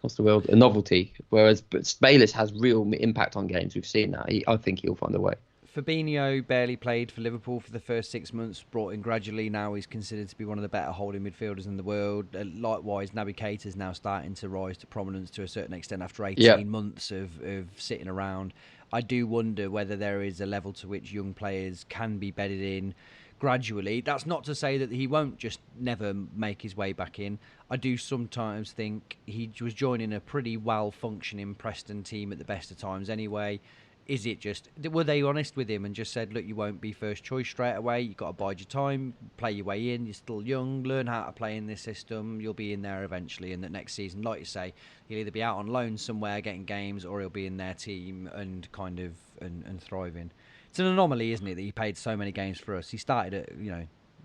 what's the word, a novelty. Whereas Bayliss has real impact on games. We've seen that. I think he'll find a way. Fabinho barely played for Liverpool for the first 6 months, brought in gradually. Now he's considered to be one of the better holding midfielders in the world. Likewise, Naby Keita's now starting to rise to prominence to a certain extent after 18 months of sitting around. I do wonder whether there is a level to which young players can be bedded in gradually. That's not to say that he won't just never make his way back in. I do sometimes think he was joining a pretty well-functioning Preston team at the best of times anyway. Is it just, were they honest with him and just said, look, you won't be first choice straight away, you've got to bide your time, play your way in, you're still young, learn how to play in this system, you'll be in there eventually, and that next season, like you say, he'll either be out on loan somewhere getting games, or he'll be in their team and kind of and thriving. It's an anomaly, isn't it, that he played so many games for us? He started at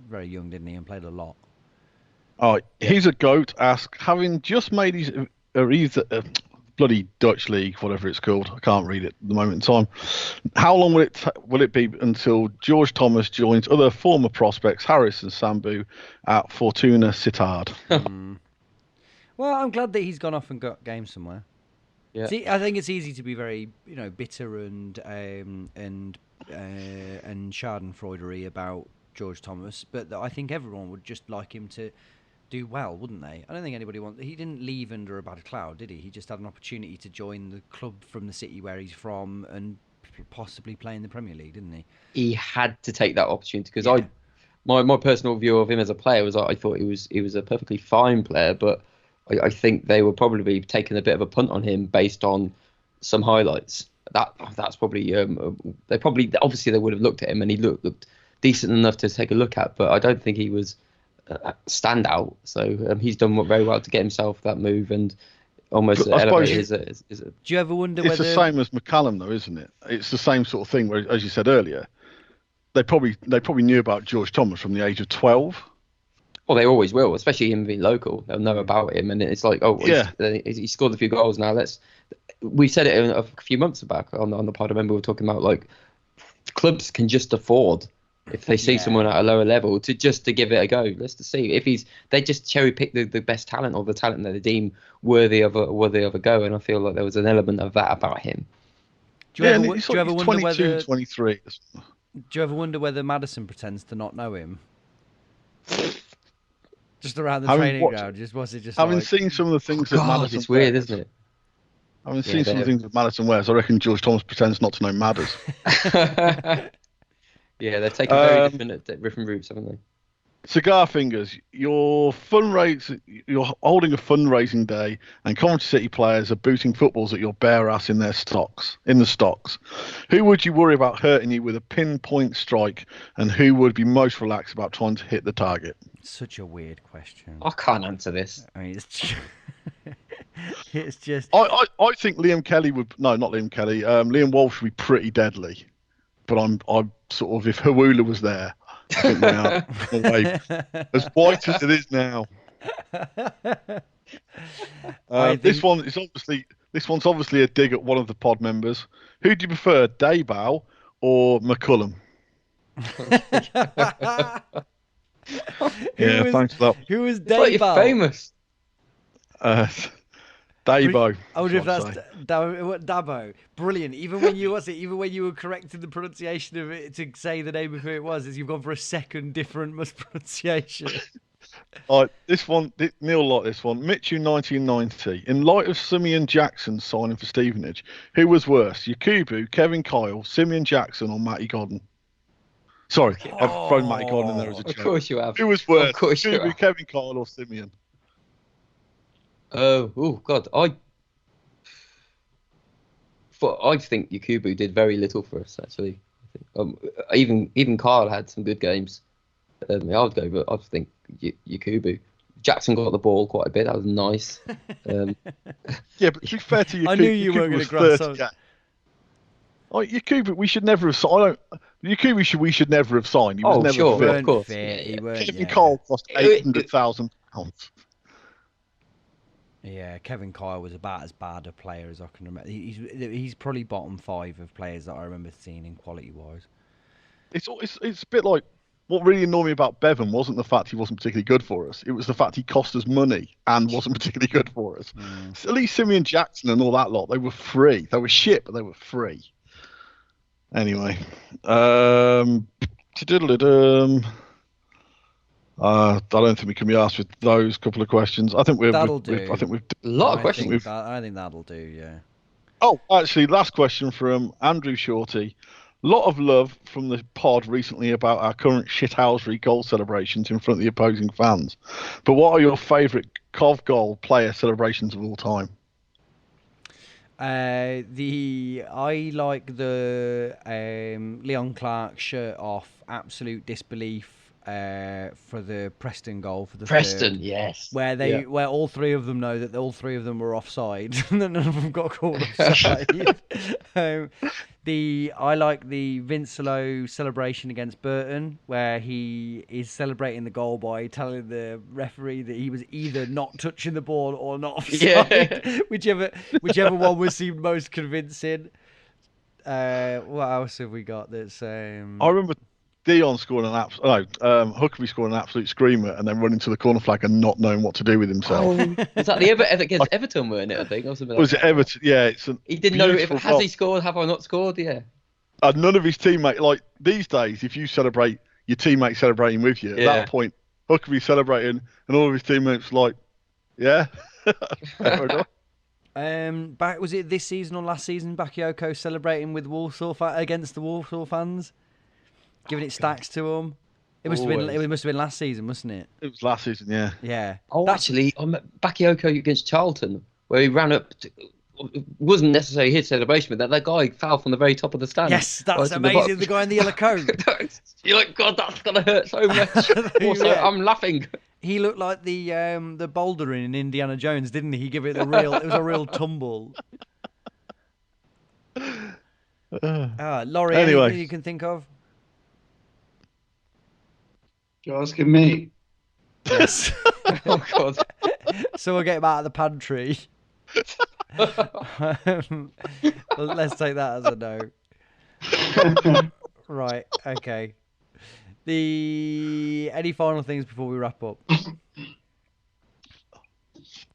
very young, didn't he, and played a lot. Oh, he's a goat. Having just made his bloody Dutch league, whatever it's called. I can't read it at the moment in time. How long will it be until George Thomas joins other former prospects, Harris and Sambu, at Fortuna Sittard? Well, I'm glad that he's gone off and got games somewhere. Yeah. See, I think it's easy to be very, bitter and schadenfreudery about George Thomas, but I think everyone would just like him to do well, wouldn't they? I don't think anybody wants. He didn't leave under a bad cloud, did he? He just had an opportunity to join the club from the city where he's from and possibly play in the Premier League, didn't he? He had to take that opportunity because my personal view of him as a player was I thought he was a perfectly fine player, but I think they were probably taking a bit of a punt on him based on some highlights. That's probably obviously they would have looked at him and he looked decent enough to take a look at, but I don't think he was a standout. So he's done very well to get himself that move and almost elevate his. Do you ever wonder it's whether the same as McCallum, though, isn't it? It's the same sort of thing. Where, as you said earlier, they probably knew about George Thomas from the age of 12. Well, they always will, especially him being local. They'll know about him, and it's like, he scored a few goals now. We said it a few months back on the pod. I remember we were talking about like clubs can just afford if they see someone at a lower level to give it a go. Let's just see if they just cherry pick the best talent or the talent that they deem worthy of a go. And I feel like there was an element of that about him. Do you ever wonder 22, whether 23. Do you ever wonder whether Maddison pretends to not know him? Just around the training ground, having seen some of the things that Maddison it's weird, isn't it? Having seen some of the things that Maddison wears, I reckon George Thomas pretends not to know Madders. Yeah, they're taking very different routes, haven't they? Cigar Fingers, you're holding a fundraising day, and Coventry City players are booting footballs at your bare ass in the stocks. Who would you worry about hurting you with a pinpoint strike, and who would be most relaxed about trying to hit the target? Such a weird question. I can't answer this. I mean, it's just. I think Liam Kelly would. No, not Liam Kelly. Liam Walsh would be pretty deadly. But I'm sort of, if Hawula was there, I think they are away. As white as it is now. This one's obviously a dig at one of the pod members. Who do you prefer, Daybell or McCullum? Thanks for that. Who was Daybell? You're famous. Dabo. I wonder if that's Dabo. Brilliant. Even when you were correcting the pronunciation of it to say the name of who it was, you've gone for a second different mispronunciation. All right, this one, Neil liked this one. Mitchu 1990. In light of Simeon Jackson signing for Stevenage, who was worse, Yakubu, Kevin Kyle, Simeon Jackson, or Matty Godden? Sorry, I've thrown Matty Godden in there as a joke. Of course you have. Who was worse, of course Yakubu, Kevin Kyle, or Simeon? Oh God! I think Yakubu did very little for us actually. Even Kyle had some good games. I would go, but I think Yakubu. Jackson got the ball quite a bit. That was nice. Yeah, but to be fair to Yakubu, I knew you weren't going to grasp on. Yakubu, we should never have signed. Yakubu, we should never have signed. He was never fit. Of course. Kevin Kyle cost £800,000. Yeah, Kevin Kyle was about as bad a player as I can remember. He's probably bottom 5 of players that I remember seeing in quality wise. It's a bit like what really annoyed me about Bevan wasn't the fact he wasn't particularly good for us. It was the fact he cost us money and wasn't particularly good for us. So at least Simeon Jackson and all that lot, they were free. They were shit, but they were free. Anyway, I don't think we can be asked with those couple of questions. I think that'll do. I think we've a lot of questions. I think that'll do. Yeah. Oh, actually, last question from Andrew Shorty. Lot of love from the pod recently about our current shithousery goal celebrations in front of the opposing fans. But what are your favourite Cov goal player celebrations of all time? I like the Leon Clark shirt off, absolute disbelief. For the Preston goal for the Preston, third, yes, where all three of them know that all three of them were offside and none of them got called offside. I like the Vincelo celebration against Burton, where he is celebrating the goal by telling the referee that he was either not touching the ball or not offside, whichever one was seemed most convincing. What else have we got? That's I remember Dion scoring Huckabee scoring an absolute screamer and then running to the corner flag and not knowing what to do with himself. Was that the against Everton, weren't it? I think. Or something like Was it Everton? Yeah, he didn't know if goal. he scored, have I not scored? Yeah. None of his teammates, like these days, if you celebrate, your teammates celebrating with you. At that point, Huckabee celebrating, and all of his teammates like, yeah. Fair enough. Was it this season or last season? Bakayoko celebrating with against the Walsall fans, giving it stacks to them. It must have been last season, mustn't it? It was last season, yeah. Yeah. Oh, actually, on Bakayoko against Charlton, where he ran up. It wasn't necessarily his celebration, but that guy fell from the very top of the stand. Yes, that's amazing. The guy in the yellow coat. You're like, God, that's gonna hurt so much. Also, I'm laughing. He looked like the boulder in Indiana Jones, didn't he? He gave it it was a real tumble. Laurie, anyway. Anything you can think of? You're asking me? Yes. Oh God. So we'll get him out of the pantry. Well, let's take that as a no. Right. Okay. Any final things before we wrap up?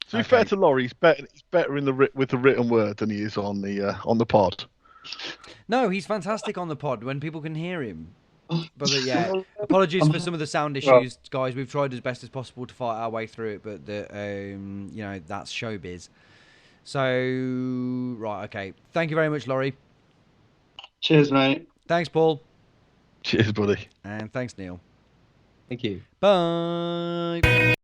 To be fair to Laurie, he's better with the written word than he is on the pod. No, he's fantastic on the pod when people can hear him. But yeah, apologies for some of the sound issues, guys. We've tried as best as possible to fight our way through it, but that's showbiz. So right, okay. Thank you very much, Laurie. Cheers, mate. Thanks, Paul. Cheers, buddy. And thanks, Neil. Thank you. Bye.